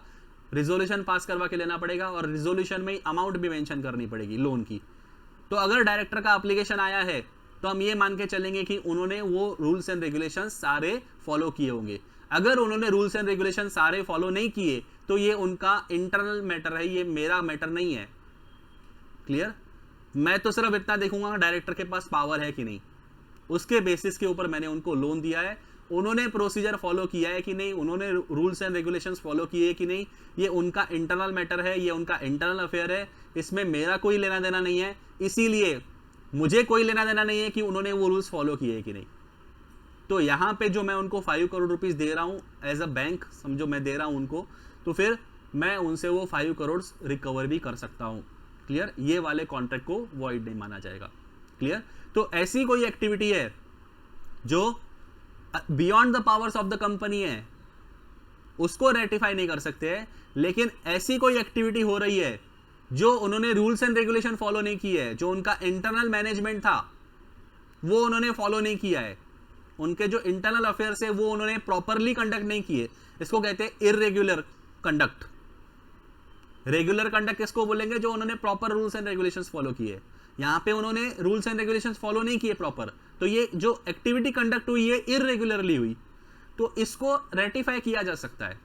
रिजोल्यूशन पास करवा के लेना पड़ेगा, और रिजोल्यूशन में अमाउंट भी मेंशन करनी पड़ेगी लोन की। तो अगर डायरेक्टर का एप्लीकेशन आया है तो हम ये मान के चलेंगे कि उन्होंने वो रूल्स एंड रेगुलेशन सारे फॉलो किए होंगे। अगर उन्होंने रूल्स एंड रेगुलेशन सारे फॉलो नहीं किए तो ये उनका इंटरनल मैटर है, ये मेरा मैटर नहीं है। क्लियर? मैं तो सिर्फ इतना देखूंगा डायरेक्टर के पास पावर है कि नहीं, उसके बेसिस के ऊपर मैंने उनको लोन दिया है, उन्होंने प्रोसीजर फॉलो किया है कि नहीं, उन्होंने रूल्स एंड रेगुलेशंस फॉलो किए कि नहीं, ये उनका इंटरनल मैटर है, ये उनका इंटरनल अफेयर है, इसमें मेरा कोई लेना देना नहीं है। इसीलिए मुझे कोई लेना देना नहीं है कि उन्होंने वो रूल्स फॉलो किए कि नहीं। तो यहां पे जो मैं उनको 5 करोड़ रुपीस दे रहा हूं एज अ बैंक, समझो मैं दे रहा हूं उनको, तो फिर मैं उनसे वो 5 करोड़ रिकवर भी कर सकता हूं। क्लियर? ये वाले कॉन्ट्रैक्ट को वॉइड नहीं माना जाएगा। क्लियर? तो ऐसी कोई एक्टिविटी है जो beyond the powers of the company है, उसको रेटिफाई नहीं कर सकते हैं। लेकिन ऐसी कोई एक्टिविटी हो रही है जो उन्होंने रूल्स एंड रेगुलेशन फॉलो नहीं किए है, जो उनका इंटरनल मैनेजमेंट था वो उन्होंने फॉलो नहीं किया है, उनके जो इंटरनल अफेयर्स है वो उन्होंने प्रॉपरली कंडक्ट नहीं किए, इसको कहते हैं इररेगुलर कंडक्ट। रेगुलर कंडक्ट किसको बोलेंगे? जो उन्होंने proper rules and regulations follow किए। यहां पे उन्होंने रूल्स एंड रेगुलेशंस फॉलो नहीं किए प्रॉपर, तो ये जो एक्टिविटी कंडक्ट हुई है इररेगुलरली हुई, तो इसको रेटिफाई किया जा सकता है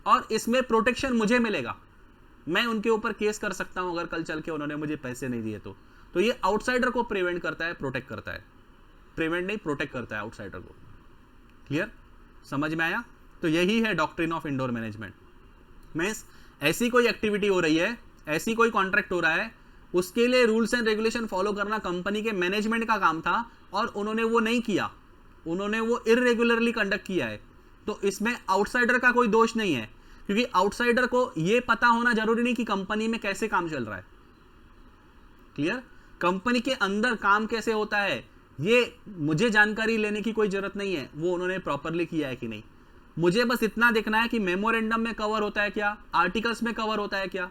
और इसमें प्रोटेक्शन मुझे मिलेगा। मैं उनके ऊपर केस कर सकता हूं अगर कल चल के उन्होंने मुझे पैसे नहीं दिए तो ये आउटसाइडर को प्रिवेंट करता है, प्रोटेक्ट करता है। प्रिवेंट नहीं, प्रोटेक्ट करता है आउटसाइडर को। क्लियर? समझ में आया? तो यही है doctrine of indoor management. Means ऐसी कोई एक्टिविटी हो रही है, ऐसी कोई कॉन्ट्रैक्ट हो रहा है, उसके लिए रूल्स एंड रेगुलेशन फॉलो करना कंपनी के मैनेजमेंट का काम था और उन्होंने वो नहीं किया, उन्होंने वो इररेगुलरली कंडक्ट किया है, तो इसमें आउटसाइडर का कोई दोष नहीं है, क्योंकि आउटसाइडर को यह पता होना जरूरी नहीं कि कंपनी में कैसे काम चल रहा है। क्लियर? कंपनी के अंदर काम कैसे होता है ये मुझे जानकारी लेने की कोई जरूरत नहीं है, वो उन्होंने प्रॉपरली किया है कि नहीं। मुझे बस इतना देखना है कि मेमोरेंडम में कवर होता है क्या, आर्टिकल्स में कवर होता है क्या,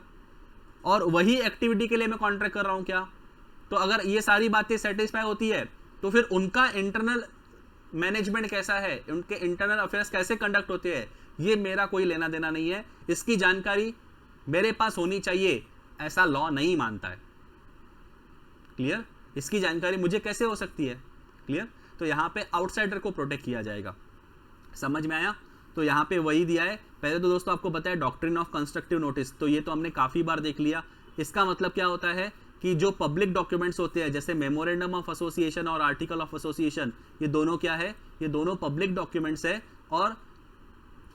और वही एक्टिविटी के लिए मैं कॉन्ट्रैक्ट कर रहा हूं क्या। तो अगर ये सारी बातें सेटिस्फाई होती है तो फिर उनका इंटरनल मैनेजमेंट कैसा है, उनके इंटरनल अफेयर्स कैसे कंडक्ट होते हैं, ये मेरा कोई लेना देना नहीं है। इसकी जानकारी मेरे पास होनी चाहिए, ऐसा लॉ नहीं मानता है। क्लियर? इसकी जानकारी मुझे कैसे हो सकती है? क्लियर? तो यहां पे आउटसाइडर को प्रोटेक्ट किया जाएगा। समझ में आया? तो यहां पे वही दिया है। पहले तो दोस्तों आपको पता है डॉक्ट्रिन ऑफ कंस्ट्रक्टिव नोटिस, तो ये तो हमने काफी बार देख लिया। इसका मतलब क्या होता है कि जो पब्लिक डॉक्यूमेंट्स होते हैं जैसे मेमोरेंडम ऑफ एसोसिएशन और आर्टिकल ऑफ एसोसिएशन, ये दोनों क्या है? ये दोनों पब्लिक डॉक्यूमेंट्स है, और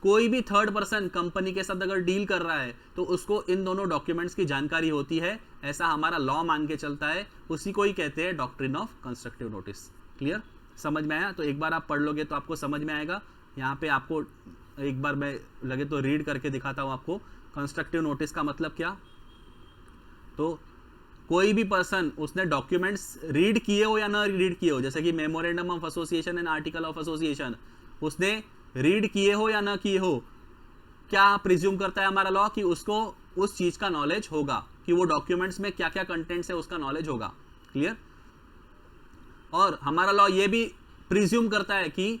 कोई भी थर्ड पर्सन कंपनी के साथ अगर डील कर रहा है तो उसको इन दोनों डॉक्यूमेंट्स की जानकारी होती है, ऐसा हमारा लॉ मान के चलता है। उसी को ही कहते हैं doctrine of constructive notice. Clear? समझ में आया? तो एक बार आप पढ़ लोगे तो आपको समझ में आएगा। यहाँ पे आपको एक बार मैं लगे तो रीड करके दिखाता हूँ आपको। कंस्ट्रक्टिव नोटिस का मतलब क्या? तो कोई भी पर्सन उसने डॉक्यूमेंट्स रीड किए हो या ना रीड किए हो, जैसे कि memorandum of association and article of association, उसने रीड किए हो या ना किए हो, क्या प्रिज्यूम करता है हमारा लॉ कि उसको उस चीज का नॉलेज होगा, कि वो डॉक्यूमेंट्स में क्या क्या कंटेंट्स है उसका नॉलेज होगा। क्लियर? और हमारा लॉ ये भी प्रिज्यूम करता है कि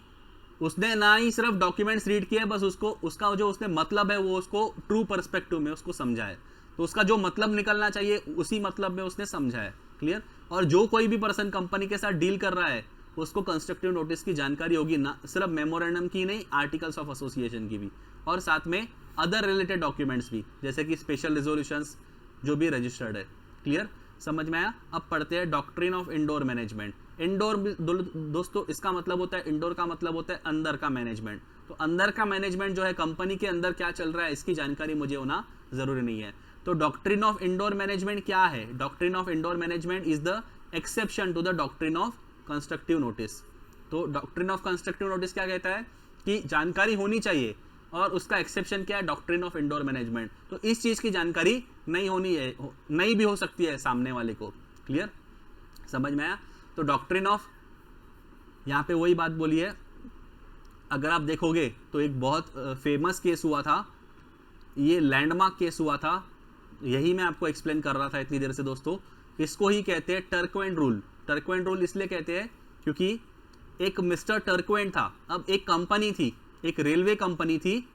उसने ना ही सिर्फ डॉक्यूमेंट्स रीड किए, बस उसको उसका जो उसने मतलब है वो उसको ट्रू पर्सपेक्टिव में उसको समझा है, तो उसका जो मतलब निकलना चाहिए उसी मतलब में उसने समझा है। क्लियर? और जो कोई भी पर्सन कंपनी के साथ डील कर रहा है उसको कंस्ट्रक्टिव नोटिस की जानकारी होगी, ना सिर्फ मेमोरेंडम की नहीं, आर्टिकल्स ऑफ एसोसिएशन की भी, और साथ में अदर रिलेटेड डॉक्यूमेंट्स भी, जैसे कि स्पेशल रिजोल्यूशंस जो भी रजिस्टर्ड है। क्लियर? समझ में आया? अब पढ़ते हैं doctrine of indoor management. Indoor दोस्तों इसका मतलब होता है, इंडोर का मतलब होता है अंदर का मैनेजमेंट। तो अंदर का मैनेजमेंट जो है, कंपनी के अंदर क्या चल रहा है इसकी जानकारी मुझे होना जरूरी नहीं है। तो डॉक्ट्रिन ऑफ इंडोर मैनेजमेंट क्या है? Doctrine of indoor management is the exception to the doctrine of constructive notice. तो डॉक्ट्रिन ऑफ कंस्ट्रक्टिव नोटिस क्या कहता है कि जानकारी होनी चाहिए, और उसका एक्सेप्शन क्या है? Doctrine of indoor management. तो इस चीज की जानकारी नहीं होनी है, नहीं भी हो सकती है सामने वाले को। क्लियर? समझ में आया? तो डॉक्ट्रिन ऑफ, यहां पे वही बात बोली है। अगर आप देखोगे तो एक बहुत फेमस केस हुआ था, ये लैंडमार्क केस हुआ था, यही मैं आपको एक्सप्लेन कर रहा था इतनी देर से दोस्तों। इसको ही कहते हैं टर्कवेंट रूल। टर्कवेंट रूल इसलिए कहते हैं क्योंकि एक मिस्टर टर्कवेंट था। अब एक कंपनी थी, एक रेलवे कंपनी थी,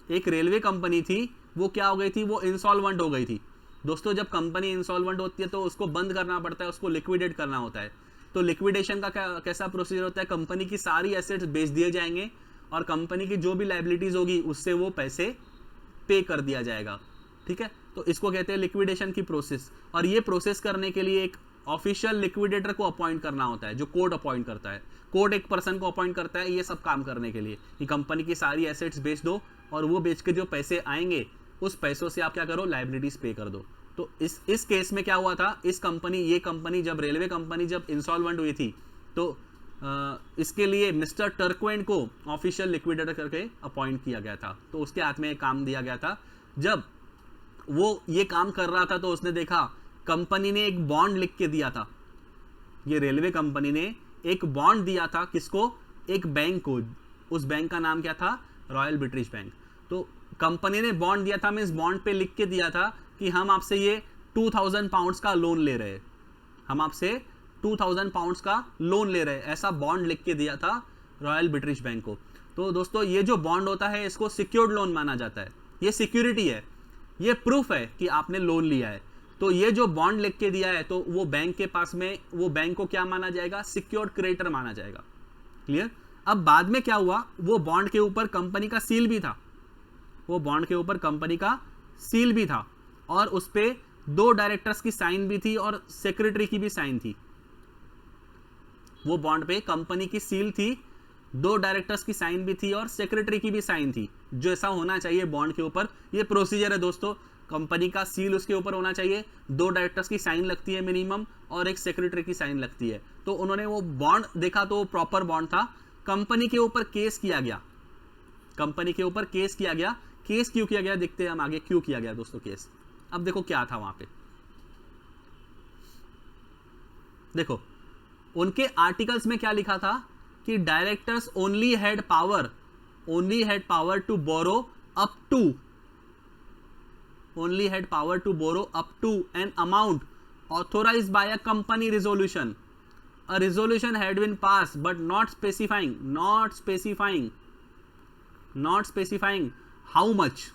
एक रेलवे कंपनी थी, वो क्या हो गई थी? वो इंसॉल्वेंट हो गई थी। दोस्तों जब कंपनी इंसॉल्वेंट होती है तो उसको बंद करना पड़ता है, उसको लिक्विडेट करना होता है। तो लिक्विडेशन का कैसा प्रोसीजर होता है? कंपनी की सारी एसेट्स बेच दिए जाएंगे, और कंपनी की जो भी लायबिलिटीज होगी उससे वो पैसे पे कर दिया जाएगा। ठीक है? तो इसको कहते हैं लिक्विडेशन की प्रोसेस। और ये प्रोसेस करने के लिए एक ऑफिशियल लिक्विडेटर को अपॉइंट करना होता है, जो कोर्ट अपॉइंट करता है। कोर्ट एक पर्सन को अपॉइंट करता है ये सब काम करने के लिए, कि कंपनी की सारी एसेट्स बेच दो, और वो बेच के जो पैसे आएंगे उस पैसों से आप क्या करो? लायबिलिटीज पे कर दो। तो इस केस में क्या हुआ था? ये कंपनी जब रेलवे कंपनी जब इंसॉल्वेंट हुई थी, तो इसके लिए मिस्टर टर्कवेंट को ऑफिशियल लिक्विडेटर करके अपॉइंट किया गया था। तो उसके हाथ में एक काम दिया गया था। जब वो ये काम कर रहा था तो उसने देखा कंपनी ने एक बॉन्ड लिख के दिया था। ये रेलवे कंपनी ने एक बॉन्ड दिया था, किसको? एक बैंक को। उस बैंक का नाम क्या था? Royal British bank. तो कंपनी ने बॉन्ड दिया था, मींस बॉन्ड पे लिख के दिया था कि हम आपसे ये 2000 पाउंड्स का लोन ले रहे हैं, हम आपसे 2000 पाउंड्स का लोन ले रहे हैं, ऐसा बॉन्ड लिख के दिया था रॉयल ब्रिटिश बैंक को। तो दोस्तों ये जो बॉन्ड होता है इसको सिक्योर्ड लोन माना जाता है। ये सिक्योरिटी है, ये प्रूफ है कि आपने लोन लिया है। तो ये जो बॉन्ड लिख के दिया है, तो वो बैंक के पास में, वो बैंक को क्या माना जाएगा? सिक्योर्ड क्रेडिटर माना जाएगा। क्लियर? अब बाद में क्या हुआ? वो बॉन्ड के ऊपर कंपनी का सील भी था, वो बॉन्ड के ऊपर कंपनी का सील भी था, और उस पे 2 डायरेक्टर्स की साइन भी थी और सेक्रेटरी की भी साइन थी। वो बॉन्ड पे कंपनी की सील थी, 2 डायरेक्टर्स की साइन भी थी और सेक्रेटरी की भी साइन थी, जो ऐसा होना चाहिए बॉन्ड के ऊपर। ये प्रोसीजर है दोस्तों, कंपनी का सील उसके ऊपर होना चाहिए, 2 डायरेक्टर्स की साइन लगती है मिनिमम, और एक सेक्रेटरी की साइन लगती है। तो उन्होंने वो बॉन्ड देखा तो वो प्रॉपर बॉन्ड था। कंपनी के ऊपर केस किया गया, कंपनी के ऊपर केस किया गया। केस क्यों किया गया देखते हैं हम आगे, क्यों किया गया दोस्तों केस। अब देखो क्या था वहां पे, देखो उनके आर्टिकल्स में क्या लिखा था कि directors only had power to borrow up to an amount authorised by a company resolution. a resolution had been passed but not specifying how much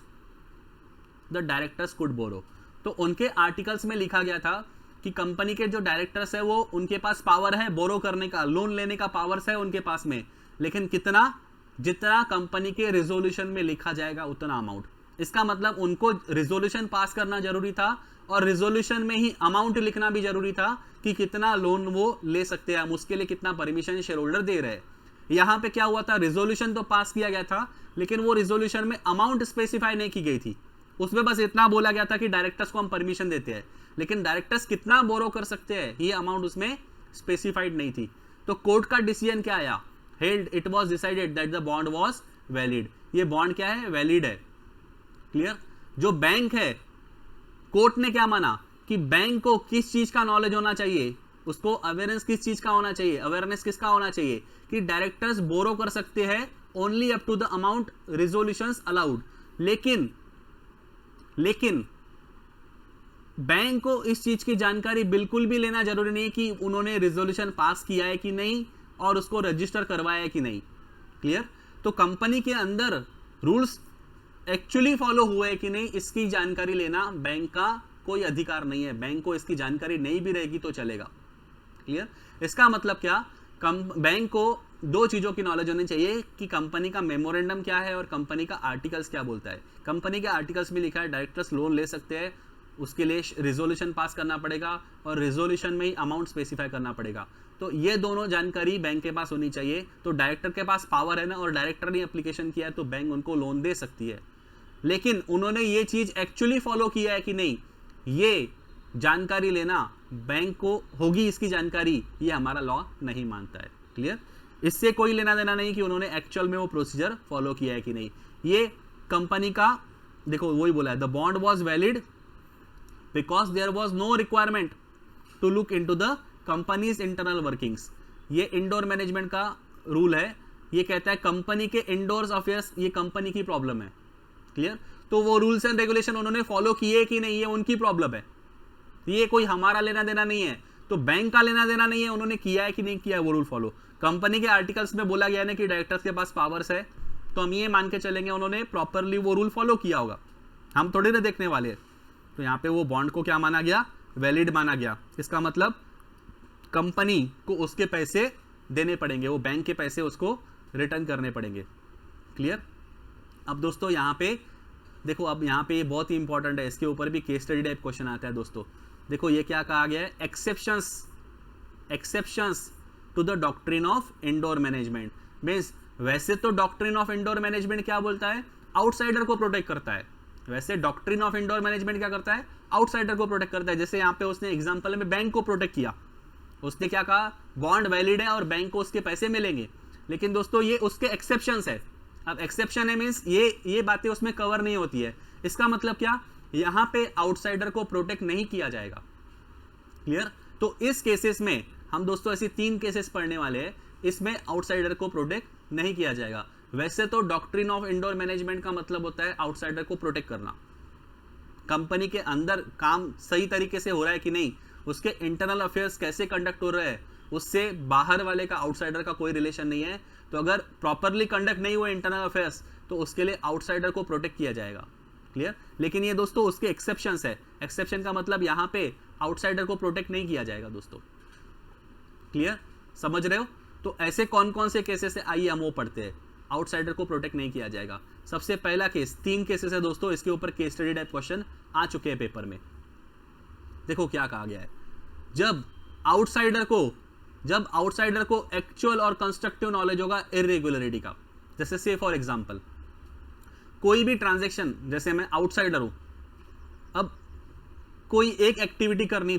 the directors could borrow. तो उनके आर्टिकल्स में लिखा गया था कि कंपनी के जो directors है वो उनके पास पावर है बोरो करने का, लोन लेने का पावर्स है उनके पास में, लेकिन कितना, जितना कंपनी के रिजोल्यूशन में लिखा जाएगा उतना अमाउंट। इसका मतलब उनको रिजोल्यूशन पास करना जरूरी था और रिजोल्यूशन में ही अमाउंट लिखना भी जरूरी था कि कितना लोन वो ले सकते हैं, हम उसके लिए कितना परमिशन शेयर होल्डर दे रहे हैं। यहां पे क्या हुआ था, रिजोल्यूशन तो पास किया गया था लेकिन वो रिजोल्यूशन में अमाउंट स्पेसिफाई नहीं की गई थी, उसमें बस इतना बोला गया था कि डायरेक्टर्स को हम परमिशन देते हैं, लेकिन डायरेक्टर्स कितना बोरो कर सकते हैं ये अमाउंट उसमें स्पेसिफाइड नहीं थी। तो कोर्ट का डिसीजन क्या आया, held it was decided that the bond was valid. ये बॉन्ड क्या है, वैलिड है। क्लियर। जो बैंक है, कोर्ट ने क्या माना कि बैंक को किस चीज का नॉलेज होना चाहिए, उसको अवेयरनेस किस चीज का होना चाहिए, अवेयरनेस किसका होना चाहिए कि डायरेक्टर्स बोरो कर सकते हैं only up to the amount resolutions allowed. लेकिन बैंक को इस चीज की जानकारी बिल्कुल भी लेना जरूरी नहीं कि उन्होंने रिजोल्यूशन पास किया है कि नहीं और उसको रजिस्टर करवाया है कि नहीं। क्लियर। तो कंपनी के अंदर रूल्स एक्चुअली फॉलो हुए कि नहीं इसकी जानकारी लेना बैंक का कोई अधिकार नहीं है, बैंक को इसकी जानकारी नहीं भी रहेगी तो चलेगा। क्लियर। इसका मतलब क्या, बैंक को दो चीजों की नॉलेज होनी चाहिए कि कंपनी का मेमोरेंडम क्या है और कंपनी का आर्टिकल्स क्या बोलता है। कंपनी के आर्टिकल्स में लिखा है डायरेक्टर्स लोन ले सकते हैं, उसके लिए रिजोल्यूशन पास करना पड़ेगा और रिजोल्यूशन में ही अमाउंट स्पेसिफाई करना पड़ेगा। तो ये दोनों जानकारी बैंक के पास होनी चाहिए। तो डायरेक्टर के पास पावर है ना, और डायरेक्टर ने एप्लीकेशन किया है तो बैंक उनको लोन दे सकती है, लेकिन उन्होंने ये चीज एक्चुअली फॉलो किया है कि नहीं ये जानकारी लेना बैंक को होगी, इसकी जानकारी ये हमारा लॉ नहीं मानता है। क्लियर। इससे कोई लेना देना नहीं कि उन्होंने एक्चुअल में वो प्रोसीजर फॉलो किया है कि नहीं। ये कंपनी का देखो वही बोला है, the bond was valid because there was no requirement to look into the company's internal workings. ये इंडोर मैनेजमेंट का रूल है, ये कहता है कंपनी के इंडोर्स अफेयर्स ये कंपनी की प्रॉब्लम है। क्लियर। तो वो रूल्स एंड रेगुलेशन उन्होंने फॉलो किए कि नहीं ये उनकी प्रॉब्लम है, ये कोई हमारा लेना देना नहीं है। तो बैंक का लेना देना नहीं है उन्होंने किया है कि नहीं किया है वो रूल फॉलो। कंपनी के आर्टिकल्स में बोला गया है ना कि डायरेक्टर्स के पास पावर्स है, तो हम ये मान के चलेंगे उन्होंने प्रॉपरली वो रूल फॉलो किया होगा, हम थोड़ी ना देखने वाले। तो यहाँ पे वो बॉन्ड को क्या माना गया, वैलिड माना गया। इसका मतलब कंपनी को उसके पैसे देने पड़ेंगे, वो बैंक के पैसे उसको रिटर्न करने पड़ेंगे। क्लियर। अब दोस्तों यहाँ पे देखो, अब यहाँ पे ये बहुत ही इंपॉर्टेंट है, इसके ऊपर भी केस स्टडी टाइप क्वेश्चन आता है दोस्तों। देखो ये क्या कहा गया है, exceptions to the doctrine of indoor management. Means वैसे तो डॉक्ट्रिन ऑफ इंडोर मैनेजमेंट क्या बोलता है, आउटसाइडर को प्रोटेक्ट करता है। वैसे डॉक्ट्रिन ऑफ इंडोर मैनेजमेंट क्या करता है, आउटसाइडर को प्रोटेक्ट करता है। जैसे यहाँ पे उसने एग्जांपल में बैंक को प्रोटेक्ट किया, उसने क्या कहा बॉन्ड वैलिड है और बैंक को उसके पैसे मिलेंगे। लेकिन दोस्तों ये उसके एक्सेप्शंस है। अब एक्सेप्शन है मींस ये बातें उसमें कवर नहीं होती है। इसका मतलब क्या, यहां पे आउटसाइडर को प्रोटेक्ट नहीं किया जाएगा। क्लियर। तो इस केसेस में हम दोस्तों ऐसी 3 केसेस पढ़ने वाले हैं, इसमें आउटसाइडर को प्रोटेक्ट नहीं किया जाएगा। वैसे तो डॉक्ट्रिन ऑफ इंडोर मैनेजमेंट का मतलब होता है आउटसाइडर को प्रोटेक्ट करना, कंपनी के अंदर काम सही तरीके से हो रहा है कि नहीं, उसके इंटरनल अफेयर्स कैसे कंडक्ट हो रहे हैं, उससे बाहर वाले का आउटसाइडर का कोई रिलेशन नहीं है। तो अगर प्रॉपरली कंडक्ट नहीं हुए इंटरनल अफेयर्स तो उसके लिए आउटसाइडर को प्रोटेक्ट किया जाएगा। क्लियर। लेकिन ये दोस्तों उसके एक्सेप्शंस है। एक्सेप्शन का मतलब यहाँ पे आउटसाइडर को प्रोटेक्ट नहीं किया जाएगा दोस्तों। क्लियर, समझ रहे हो। तो ऐसे कौन कौन से केसेस है, आइए हम वो पढ़ते हैं। आउटसाइडर को प्रोटेक्ट नहीं किया जाएगा। सबसे पहला केस, 3 केसेस है दोस्तों, इसके ऊपर केस स्टडी टाइप क्वेश्चन आ चुके हैं पेपर में। देखो क्या कहा गया है, जब आउटसाइडर को एक्चुअल और कंस्ट्रक्टिव नॉलेज होगा इरेगुलरिटी का। जैसे से फॉर एग्जांपल कोई भी ट्रांजैक्शन, जैसे मैं आउटसाइडर हूं, अब कोई एक एक्टिविटी करनी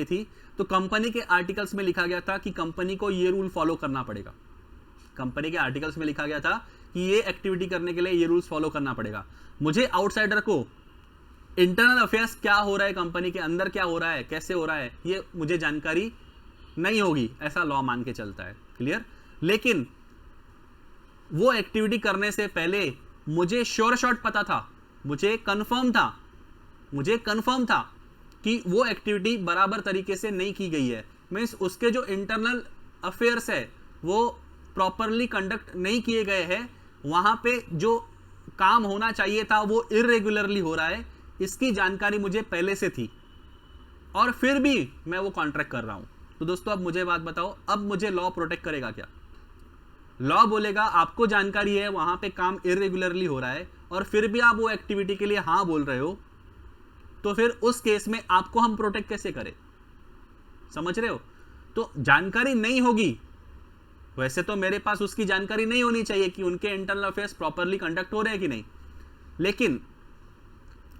थी तो कंपनी के आर्टिकल्स में लिखा गया था कि कंपनी को ये रूल फॉलो करना पड़ेगा। कंपनी के आर्टिकल्स में लिखा गया था कि ये एक्टिविटी करने के लिए ये रूल्स फॉलो करना पड़ेगा। मुझे आउटसाइडर को इंटरनल अफेयर्स क्या हो रहा है, कंपनी के अंदर क्या हो रहा है, कैसे हो रहा है, ये मुझे जानकारी नहीं होगी, ऐसा लॉ मान के चलता है। क्लियर। लेकिन वो एक्टिविटी करने से पहले मुझे श्योर शॉट पता था, मुझे कंफर्म था कि वो एक्टिविटी बराबर तरीके से नहीं की गई है, मीन्स उसके जो इंटरनल अफेयर्स है वो प्रॉपरली कंडक्ट नहीं किए गए हैं, वहां पे जो काम होना चाहिए था वो इरेगुलरली हो रहा है, इसकी जानकारी मुझे पहले से थी और फिर भी मैं वो कॉन्ट्रैक्ट कर रहा हूं। तो दोस्तों अब मुझे बात बताओ, अब मुझे लॉ प्रोटेक्ट करेगा क्या? लॉ बोलेगा आपको जानकारी है वहां पे काम इरेगुलरली हो रहा है और फिर भी आप वो एक्टिविटी के लिए हां बोल रहे हो, तो फिर उस केस में आपको हम प्रोटेक्ट कैसे करें? समझ रहे हो? तो जानकारी नहीं होगी, वैसे तो मेरे पास उसकी जानकारी नहीं होनी चाहिए कि उनके इंटरनल अफेयर्स प्रॉपरली कंडक्ट हो रहे हैं कि नहीं, लेकिन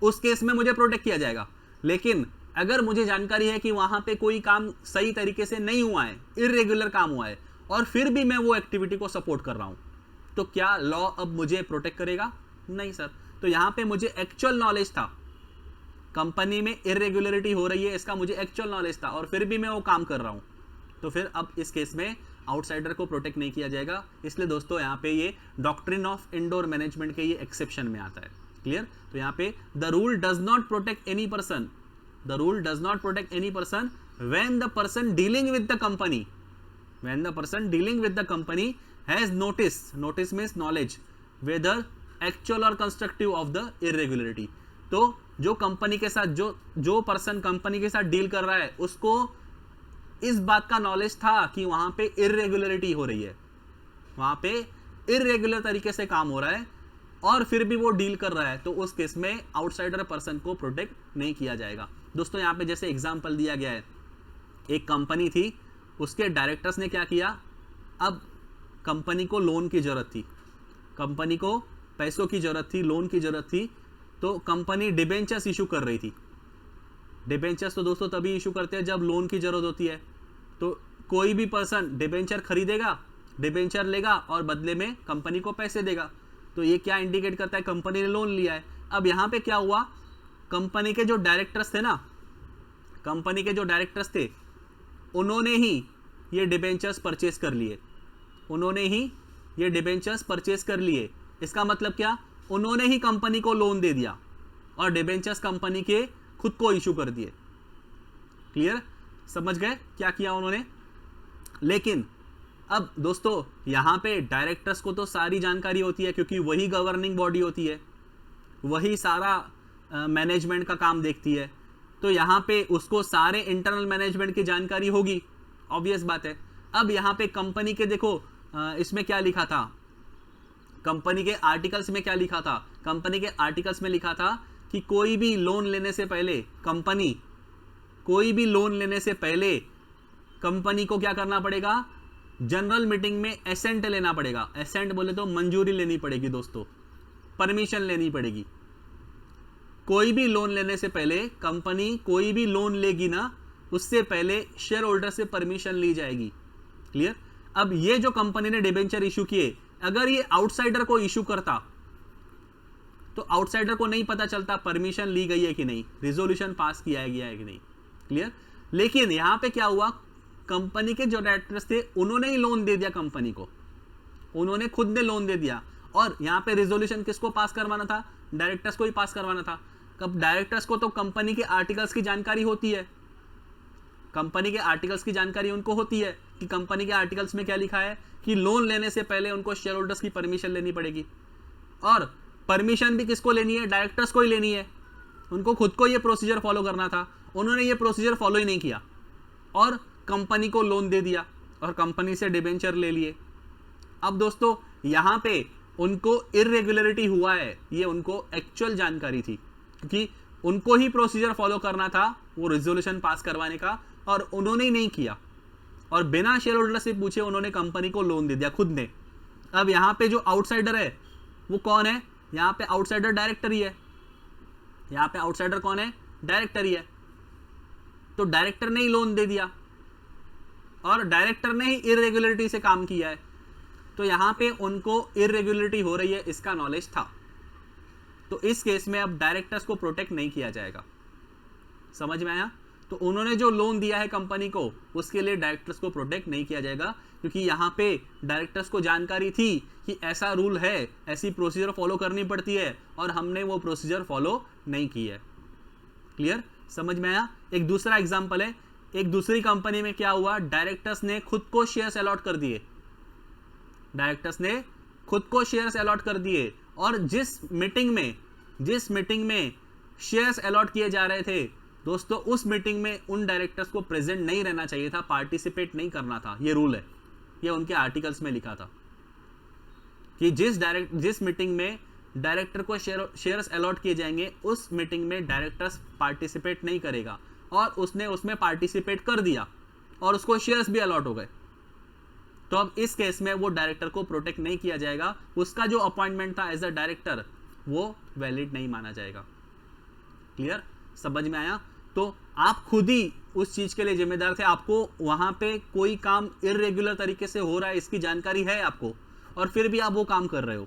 उस केस में मुझे प्रोटेक्ट किया जाएगा। लेकिन अगर मुझे जानकारी है कि वहां पे कोई काम सही तरीके से नहीं हुआ है, इरेगुलर काम हुआ है, और फिर भी मैं वो एक्टिविटी को सपोर्ट कर रहा हूं, तो क्या लॉ अब मुझे प्रोटेक्ट करेगा? नहीं सर। तो यहां पे मुझे एक्चुअल नॉलेज था, कंपनी में इरेगुलरिटी हो रही है, इसका मुझे एक्चुअल नॉलेज था और फिर भी मैं वो काम कर रहा हूं, तो फिर अब इस केस में आउटसाइडर को प्रोटेक्ट नहीं किया जाएगा। इसलिए दोस्तों यहाँ पे ये डॉक्ट्रिन ऑफ इंडोर मैनेजमेंट के ये एक्सेप्शन में आता है। क्लियर? तो यहाँ पे the rule does not protect any person, the rule does not protect any person when the person dealing with the company, when the person dealing with the company has notice, notice means knowledge, whether actual or constructive of the irregularity. तो जो company के साथ जो person company के साथ deal कर रहा है उसको इस बात का नॉलेज था कि वहां पे इरेगुलरिटी हो रही है, वहां पे इरेगुलर तरीके से काम हो रहा है और फिर भी वो डील कर रहा है, तो उस केस में आउटसाइडर पर्सन को प्रोटेक्ट नहीं किया जाएगा। दोस्तों यहाँ पे जैसे एग्जांपल दिया गया है, एक कंपनी थी, उसके डायरेक्टर्स ने क्या किया, अब कंपनी को लोन की जरूरत थी, कंपनी को पैसों की जरूरत थी, लोन की जरूरत थी, तो कंपनी डिबेंचर्स इशू कर रही थी। डिबेंचर्स तो दोस्तों तभी इशू करते हैं जब लोन की जरूरत होती है, तो कोई भी पर्सन डिबेंचर खरीदेगा, डिबेंचर लेगा और बदले में कंपनी को पैसे देगा, तो ये क्या इंडिकेट करता है, कंपनी ने लोन लिया है। अब यहाँ पे क्या हुआ, कंपनी के जो डायरेक्टर्स थे ना, कंपनी के जो डायरेक्टर्स थे उन्होंने ही ये डिबेंचर्स परचेस कर लिए, उन्होंने ही ये डिबेंचर्स परचेस कर लिए। इसका मतलब क्या, उन्होंने ही कंपनी को लोन दे दिया और डिबेंचर्स कंपनी के खुद को इशू कर दिए। क्लियर? समझ गए क्या किया उन्होंने? लेकिन अब दोस्तों यहां पे डायरेक्टर्स को तो सारी जानकारी होती है क्योंकि वही गवर्निंग बॉडी होती है, वही सारा मैनेजमेंट का काम देखती है, तो यहां पे उसको सारे इंटरनल मैनेजमेंट की जानकारी होगी, ऑब्वियस बात है। अब यहां पे कंपनी के देखो इसमें क्या लिखा था, कंपनी के आर्टिकल्स में क्या लिखा था, कंपनी के आर्टिकल्स में लिखा था कि कोई भी लोन लेने से पहले कंपनी, कोई भी लोन लेने से पहले कंपनी को क्या करना पड़ेगा, जनरल मीटिंग में एसेंट लेना पड़ेगा। एसेंट बोले तो मंजूरी लेनी पड़ेगी दोस्तों, परमिशन लेनी पड़ेगी। कोई भी लोन लेने से पहले कंपनी कोई भी लोन लेगी ना, उससे पहले शेयर होल्डर से परमिशन ली जाएगी। क्लियर? अब ये जो कंपनी ने डिबेंचर इशू किए, अगर ये आउटसाइडर को इशू करता तो आउटसाइडर को नहीं पता चलता परमिशन ली गई है कि नहीं, रिजोल्यूशन पास किया गया है कि नहीं। क्लियर? लेकिन यहां पे क्या हुआ, कंपनी के जो डायरेक्टर्स थे उन्होंने ही लोन दे दिया कंपनी को, उन्होंने खुद ने लोन दे दिया और यहां पे रिजोल्यूशन किसको पास करवाना था, डायरेक्टर्स को ही पास करवाना था। कब डायरेक्टर्स को तो कंपनी के आर्टिकल्स की जानकारी होती है, कंपनी के आर्टिकल्स की जानकारी उनको होती है कि कंपनी के आर्टिकल्स में क्या लिखा है कि लोन लेने से पहले उनको शेयर होल्डर्स की परमिशन लेनी पड़ेगी, और परमिशन भी किसको लेनी है, डायरेक्टर्स को ही लेनी है। उनको खुद को ये प्रोसीजर फॉलो करना था, उन्होंने ये प्रोसीजर फॉलो ही नहीं किया और कंपनी को लोन दे दिया और कंपनी से डिबेंचर ले लिए। अब दोस्तों यहां पे उनको इरेगुलरिटी हुआ है, ये उनको एक्चुअल जानकारी थी क्योंकि उनको ही प्रोसीजर फॉलो करना था वो रिजोल्यूशन पास करवाने का, और उन्होंने ही नहीं किया और बिना शेयर होल्डर से पूछे उन्होंने कंपनी को लोन दे दिया खुद ने। अब यहां पे जो आउटसाइडर है वो कौन है, यहां पे आउटसाइडर डायरेक्टर ही है, यहां पे आउटसाइडर कौन है, डायरेक्टर ही है। तो डायरेक्टर ने ही लोन दे दिया और डायरेक्टर ने ही इरेगुलरिटी से काम किया है, तो यहां पे उनको इरेगुलरिटी हो रही है इसका नॉलेज था, तो इस केस में अब डायरेक्टर्स को प्रोटेक्ट नहीं किया जाएगा। समझ में आया? तो उन्होंने जो लोन दिया है कंपनी को उसके लिए डायरेक्टर्स को प्रोटेक्ट नहीं किया जाएगा क्योंकि यहां पे डायरेक्टर्स को जानकारी थी कि ऐसा रूल है, ऐसी प्रोसीजर फॉलो करनी पड़ती है और हमने वो प्रोसीजर फॉलो नहीं की है। क्लियर? समझ में आया? एक दूसरा एग्जांपल है, एक दूसरी कंपनी में क्या हुआ, डायरेक्टर्स ने खुद को शेयर्स अलॉट कर दिए, डायरेक्टर्स ने खुद को शेयर्स अलॉट कर दिए, और जिस मीटिंग में शेयर्स अलॉट किए जा रहे थे दोस्तों, उस मीटिंग में उन डायरेक्टर्स को प्रेजेंट नहीं रहना चाहिए था, पार्टिसिपेट नहीं करना था। ये रूल है, ये उनके आर्टिकल्स में लिखा था कि जिस मीटिंग में डायरेक्टर को शेयर्स अलॉट किए जाएंगे, उस मीटिंग में डायरेक्टर्स पार्टिसिपेट नहीं करेगा, और उसने उसमें पार्टिसिपेट कर दिया और उसको शेयर्स भी अलॉट हो गए, तो अब इस केस में वो डायरेक्टर को प्रोटेक्ट नहीं किया जाएगा, उसका जो अपॉइंटमेंट था एज अ डायरेक्टर वो वैलिड नहीं माना जाएगा। क्लियर? समझ में आया? तो आप खुद ही उस चीज के लिए जिम्मेदार थे, आपको वहां पे कोई काम इर्रेगुलर तरीके से हो रहा है इसकी जानकारी है आपको, और फिर भी आप वो काम कर रहे हो,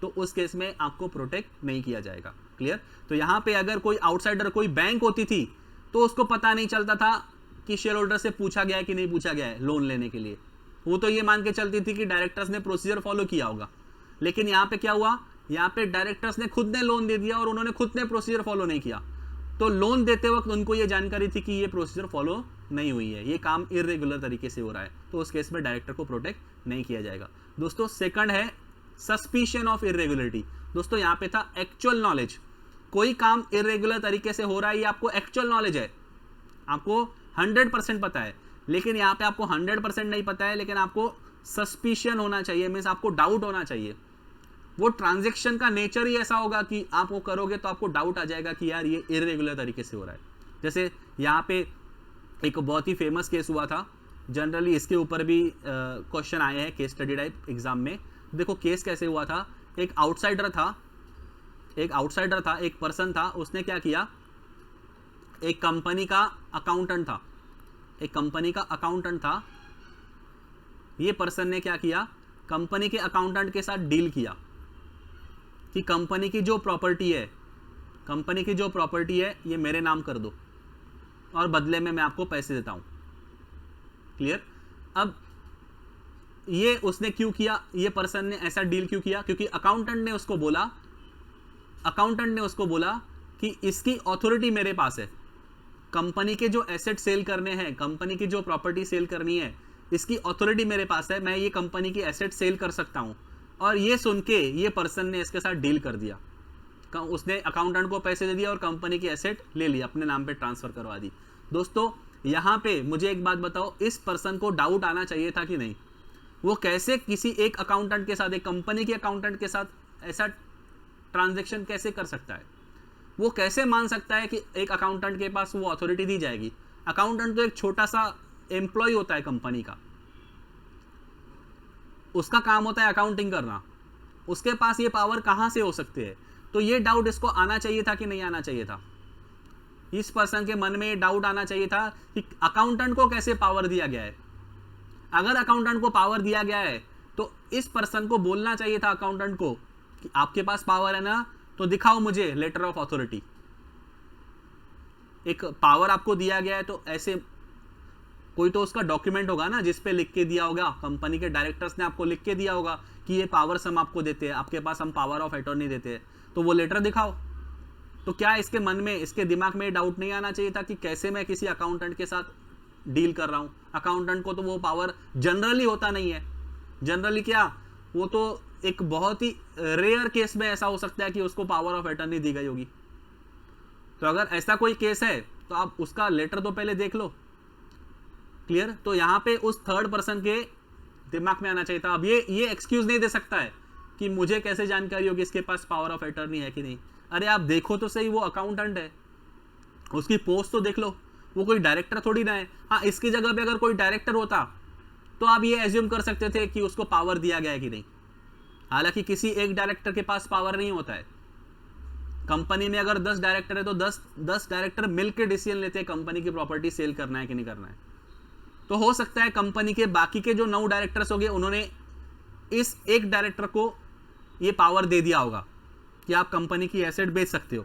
तो उस केस में आपको प्रोटेक्ट नहीं किया जाएगा। क्लियर? तो यहां पे अगर कोई आउटसाइडर, कोई बैंक होती थी, तो उसको पता नहीं चलता था कि शेयर होल्डर से पूछा गया है कि नहीं पूछा गया है लोन लेने के लिए, वो तो ये मान के चलती थी कि डायरेक्टर्स ने प्रोसीजर फॉलो किया होगा। लेकिन यहाँ पे क्या हुआ, यहाँ पे डायरेक्टर्स ने खुद ने लोन दे दिया और उन्होंने खुद ने प्रोसीजर फॉलो नहीं किया, तो लोन देते वक्त उनको ये जानकारी थी कि ये प्रोसीजर फॉलो नहीं हुई है, ये काम इर्रेगुलर तरीके से हो रहा है, तो उस केस में डायरेक्टर को प्रोटेक्ट नहीं किया जाएगा। दोस्तों सेकंड है सस्पिशन ऑफ इर्रेगुलरिटी। दोस्तों यहाँ पे था एक्चुअल नॉलेज, कोई काम इर्रेगुलर तरीके से हो रहा है, ये आपको एक्चुअल नॉलेज है, आपको 100% पता है, लेकिन यहाँ पे आपको 100% नहीं पता है, लेकिन आपको सस्पिशन होना चाहिए, मीन्स आपको डाउट होना चाहिए। वो ट्रांजैक्शन का नेचर ही ऐसा होगा कि आप वो करोगे तो आपको डाउट आ जाएगा कि यार ये इर्रेगुलर तरीके से हो रहा है। जैसे यहाँ पे एक बहुत ही फेमस केस हुआ था, जनरली इसके ऊपर भी क्वेश्चन आए हैं केस स्टडी टाइप एग्जाम में। देखो केस कैसे हुआ था, एक आउटसाइडर था, एक पर्सन था, उसने क्या किया, एक कंपनी का अकाउंटेंट था, ये पर्सन ने क्या किया, कंपनी के अकाउंटेंट के साथ डील किया कि कंपनी की जो प्रॉपर्टी है ये मेरे नाम कर दो और बदले में मैं आपको पैसे देता हूं। क्लियर? अब ये उसने क्यों किया, ये पर्सन ने ऐसा डील क्यों किया, क्योंकि अकाउंटेंट ने उसको बोला कि इसकी अथॉरिटी मेरे पास है, कंपनी के जो एसेट सेल करने हैं, कंपनी की जो प्रॉपर्टी सेल करनी है, इसकी अथॉरिटी मेरे पास है, मैं ये कंपनी की एसेट सेल कर सकता हूं। और ये सुन के ये पर्सन ने इसके साथ डील कर दिया, उसने अकाउंटेंट को पैसे दे दिया और कंपनी की एसेट ले ली, अपने नाम पे ट्रांसफर करवा दी। दोस्तों यहां पे मुझे एक बात बताओ, इस पर्सन को डाउट आना चाहिए था कि नहीं? वो कैसे किसी एक अकाउंटेंट के साथ, एक कंपनी के अकाउंटेंट के साथ ऐसा ट्रांजैक्शन कैसे कर सकता है? वो कैसे मान सकता है कि एक अकाउंटेंट के पास वो अथॉरिटी दी जाएगी? अकाउंटेंट तो एक छोटा सा एम्प्लॉय होता है कंपनी का, उसका काम होता है अकाउंटिंग करना, उसके पास ये पावर कहां से हो सकते हैं? तो ये डाउट इसको आना चाहिए था कि नहीं आना चाहिए था? इस पर्सन के मन में ये डाउट आना चाहिए था कि अकाउंटेंट को कैसे पावर दिया गया है। अगर अकाउंटेंट को पावर दिया गया है तो इस पर्सन को बोलना चाहिए था अकाउंटेंट को कि आपके पास पावर है ना, तो दिखाओ मुझे लेटर ऑफ अथॉरिटी। एक पावर आपको दिया गया है तो ऐसे कोई तो उसका डॉक्यूमेंट होगा ना जिस पे लिख के दिया होगा, कंपनी के डायरेक्टर्स ने आपको लिख के दिया होगा कि ये पावर्स हम आपको देते हैं, आपके पास हम पावर ऑफ अटॉर्नी देते हैं, तो वो लेटर दिखाओ। तो क्या इसके मन में, इसके दिमाग में डाउट नहीं आना चाहिए था कि कैसे मैं किसी अकाउंटेंट के साथ डील कर रहा हूं? अकाउंटेंट को तो वो पावर जनरली होता नहीं है, जनरली क्या, वो तो एक बहुत ही रेयर केस में ऐसा हो सकता है कि उसको पावर ऑफ अटॉर्नी दी गई होगी। तो अगर ऐसा कोई केस है तो आप उसका लेटर तो पहले देख लो। क्लियर? तो यहां पे उस थर्ड पर्सन के दिमाग में आना चाहिए था। अब ये एक्सक्यूज नहीं दे सकता है कि मुझे कैसे जानकारी होगी इसके पास पावर ऑफ अटॉर्नी है कि नहीं। अरे आप देखो तो सही, वो अकाउंटेंट है, उसकी पोस्ट तो देख लो, वो कोई डायरेक्टर थोड़ी ना है। हाँ, इसकी जगह पे अगर कोई डायरेक्टर होता तो आप ये एज्यूम कर सकते थे कि उसको पावर दिया गया है कि नहीं। हालांकि किसी एक डायरेक्टर के पास पावर नहीं होता है। कंपनी में अगर 10 डायरेक्टर है तो 10 डायरेक्टर मिलकर डिसीजन लेते हैं कंपनी की प्रॉपर्टी सेल करना है कि नहीं करना है। तो हो सकता है कंपनी के बाकी के जो 9 डायरेक्टर्स हो गए, उन्होंने इस एक डायरेक्टर को ये पावर दे दिया होगा कि आप कंपनी की एसेट बेच सकते हो।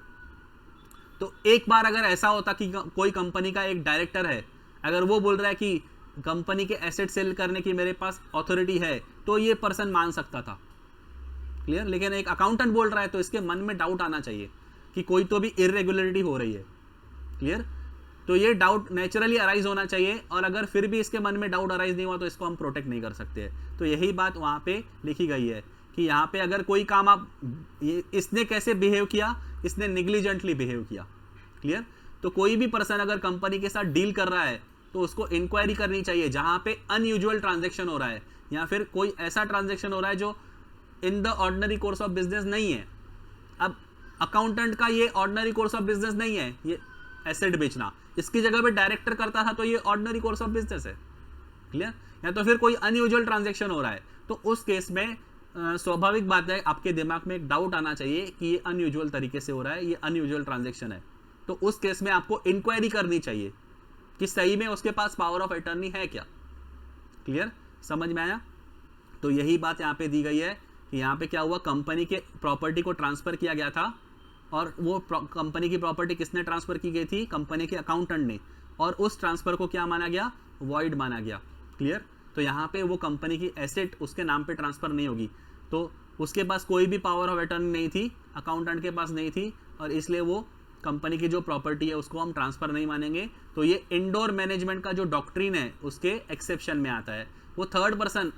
तो एक बार अगर ऐसा होता कि कोई कंपनी का एक डायरेक्टर है, अगर वो बोल रहा है कि कंपनी के एसेट सेल करने की मेरे पास अथॉरिटी है, तो ये पर्सन मान सकता था। क्लियर? लेकिन एक अकाउंटेंट बोल रहा है तो इसके मन में डाउट आना चाहिए कि कोई तो भी इर्रेगुलरिटी हो रही है। क्लियर? तो ये डाउट नेचुरली अराइज होना चाहिए, और अगर फिर भी इसके मन में डाउट अराइज नहीं हुआ तो इसको हम प्रोटेक्ट नहीं कर सकते। तो यही बात वहाँ पे लिखी गई है कि यहाँ पे अगर कोई काम आप इसने कैसे बिहेव किया, इसने निग्लिजेंटली बिहेव किया। क्लियर? तो कोई भी पर्सन अगर कंपनी के साथ डील कर रहा है तो उसको इंक्वायरी करनी चाहिए जहाँ पे अनयूजुअल ट्रांजेक्शन हो रहा है या फिर कोई ऐसा ट्रांजेक्शन हो रहा है जो in the ordinary course of business नहीं है। अब अकाउंटेंट का ये ऑर्डिनरी कोर्स ऑफ बिजनेस नहीं है, ये एसेट बेचना, इसकी जगह पे डायरेक्टर करता था तो ये ऑर्डिनरी कोर्स ऑफ बिजनेस है। क्लियर? या तो फिर कोई अनयूजुअल ट्रांजेक्शन हो रहा है तो उस केस में स्वाभाविक बात है आपके दिमाग में एक डाउट आना चाहिए कि ये अनयूजुअल तरीके से हो रहा है, ये अनयूजुअल ट्रांजेक्शन है। तो उस केस में आपको इंक्वायरी करनी चाहिए कि सही में उसके पास पावर ऑफ अटर्नी है क्या। क्लियर? समझ में आया? तो यही बात यहाँ पे दी गई है कि यहाँ पे क्या हुआ, कंपनी के प्रॉपर्टी को ट्रांसफर किया गया था, और वो कंपनी की प्रॉपर्टी किसने ट्रांसफर की गई थी? कंपनी के अकाउंटेंट ने, और उस ट्रांसफर को क्या माना गया? वॉइड माना गया। क्लियर? तो यहाँ पे वो कंपनी की एसेट उसके नाम पे ट्रांसफर नहीं होगी, तो उसके पास कोई भी पावर ऑफ अटर्नी नहीं थी, अकाउंटेंट के पास नहीं थी, और इसलिए वो कंपनी की जो प्रॉपर्टी है उसको हम ट्रांसफर नहीं मानेंगे। तो ये इंडोर मैनेजमेंट का जो डॉक्ट्रिन है उसके एक्सेप्शन में आता है। वो थर्ड पर्सन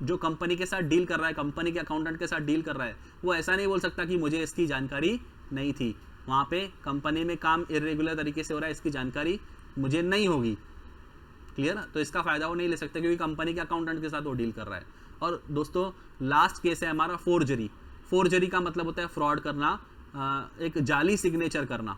जो कंपनी के साथ डील कर रहा है, कंपनी के अकाउंटेंट के साथ डील कर रहा है, वो ऐसा नहीं बोल सकता कि मुझे इसकी जानकारी नहीं थी, वहाँ पे कंपनी में काम इर्रेगुलर तरीके से हो रहा है, इसकी जानकारी मुझे नहीं होगी। क्लियर? तो इसका फायदा वो नहीं ले सकता क्योंकि कंपनी के अकाउंटेंट के साथ वो डील कर रहा है। और दोस्तों लास्ट केस है हमारा फोर्जरी। फोर्जरी का मतलब होता है फ्रॉड करना, एक जाली सिग्नेचर करना।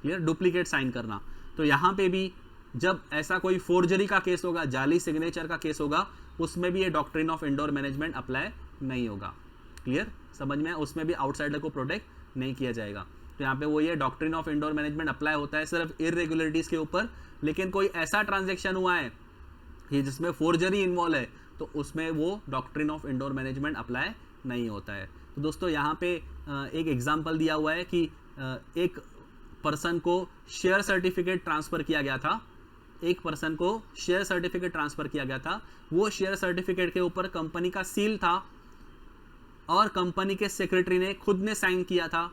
क्लियर? डुप्लीकेट साइन करना। तो यहाँ पे भी जब ऐसा कोई फोर्जरी का केस होगा, जाली सिग्नेचर का केस होगा, उसमें भी ये doctrine of indoor management apply नहीं होगा। क्लियर? समझ में? उसमें भी आउटसाइडर को प्रोटेक्ट नहीं किया जाएगा। तो यहाँ पे वो ये doctrine of indoor management apply होता है सिर्फ इरेगुलरिटीज के ऊपर, लेकिन कोई ऐसा ट्रांजेक्शन हुआ है कि जिसमें फोर्जरी इन्वॉल्व है तो उसमें वो doctrine of indoor management apply नहीं होता है। तो दोस्तों यहाँ पे एक एग्जाम्पल दिया हुआ है कि एक पर्सन को शेयर सर्टिफिकेट ट्रांसफ़र किया गया था, एक पर्सन को शेयर सर्टिफिकेट ट्रांसफ़र किया गया था। वो शेयर सर्टिफिकेट के ऊपर कंपनी का सील था और कंपनी के सेक्रेटरी ने खुद ने साइन किया था,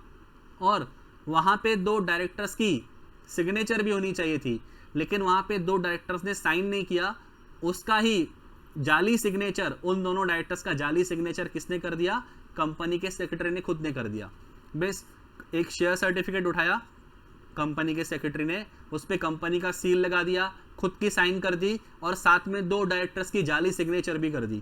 और वहाँ पे 2 डायरेक्टर्स की सिग्नेचर भी होनी चाहिए थी, लेकिन वहाँ पे 2 डायरेक्टर्स ने साइन नहीं किया। उसका ही जाली सिग्नेचर, उन दोनों डायरेक्टर्स का जाली सिग्नेचर किसने कर दिया? कंपनी के सेक्रेटरी ने खुद ने कर दिया। बस एक शेयर सर्टिफिकेट उठाया कंपनी के सेक्रेटरी ने, उस पर कंपनी का सील लगा दिया, खुद की साइन कर दी, और साथ में 2 डायरेक्टर्स की जाली सिग्नेचर भी कर दी।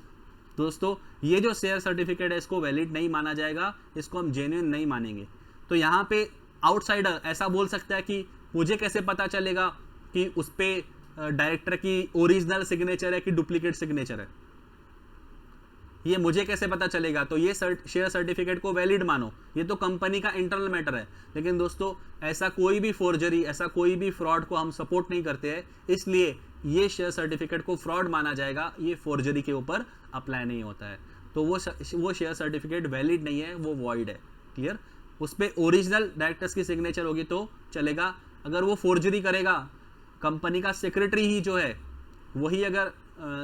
दोस्तों ये जो शेयर सर्टिफिकेट है इसको वैलिड नहीं माना जाएगा, इसको हम जेन्युइन नहीं मानेंगे। तो यहाँ पे आउटसाइडर ऐसा बोल सकता है कि मुझे कैसे पता चलेगा कि उस पर डायरेक्टर की ओरिजिनल सिग्नेचर है कि डुप्लीकेट सिग्नेचर है, ये मुझे कैसे पता चलेगा? तो ये शेयर सर्टिफिकेट को वैलिड मानो, ये तो कंपनी का इंटरनल मैटर है। लेकिन दोस्तों ऐसा कोई भी फोर्जरी, ऐसा कोई भी फ्रॉड को हम सपोर्ट नहीं करते हैं, इसलिए ये शेयर सर्टिफिकेट को फ्रॉड माना जाएगा, ये फोर्जरी के ऊपर अप्लाई नहीं होता है। तो वो शेयर सर्टिफिकेट वैलिड नहीं है, वो वॉइड है। क्लियर? उस पर ओरिजिनल डायरेक्टर्स की सिग्नेचर होगी तो चलेगा। अगर वो फोर्जरी करेगा, कंपनी का सेक्रेटरी ही जो है वही अगर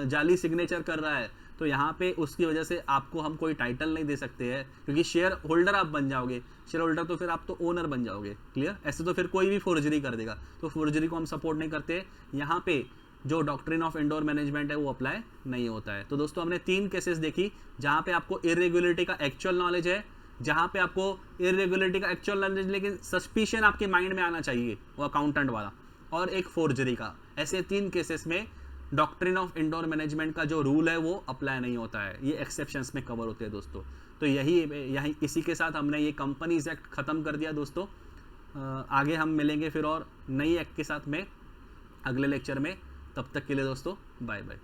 जाली सिग्नेचर कर रहा है, तो यहाँ पे उसकी वजह से आपको हम कोई टाइटल नहीं दे सकते हैं, क्योंकि शेयर होल्डर आप बन जाओगे। शेयर होल्डर तो फिर आप तो ओनर बन जाओगे। क्लियर? ऐसे तो फिर कोई भी फोर्जरी कर देगा, तो फोर्जरी को हम सपोर्ट नहीं करते। यहाँ पे जो डॉक्ट्रिन ऑफ इंडोर मैनेजमेंट है वो अप्लाई नहीं होता है। तो दोस्तों हमने 3 केसेस देखी जहाँ पे आपको इरेगुलरिटी का एक्चुअल नॉलेज है, जहाँ पे आपको इरेगुलरिटी का एक्चुअल नॉलेज लेकिन सस्पिशन आपके माइंड में आना चाहिए, वो अकाउंटेंट वाला, और एक फोर्जरी का। ऐसे 3 केसेस में डॉक्ट्रिन ऑफ इंडोर मैनेजमेंट का जो रूल है वो अप्लाई नहीं होता है, ये एक्सेप्शंस में कवर होते हैं दोस्तों। तो यही इसी के साथ हमने ये कंपनीज एक्ट ख़त्म कर दिया दोस्तों। आगे हम मिलेंगे फिर और नई एक्ट के साथ में अगले लेक्चर में। तब तक के लिए दोस्तों बाय बाय।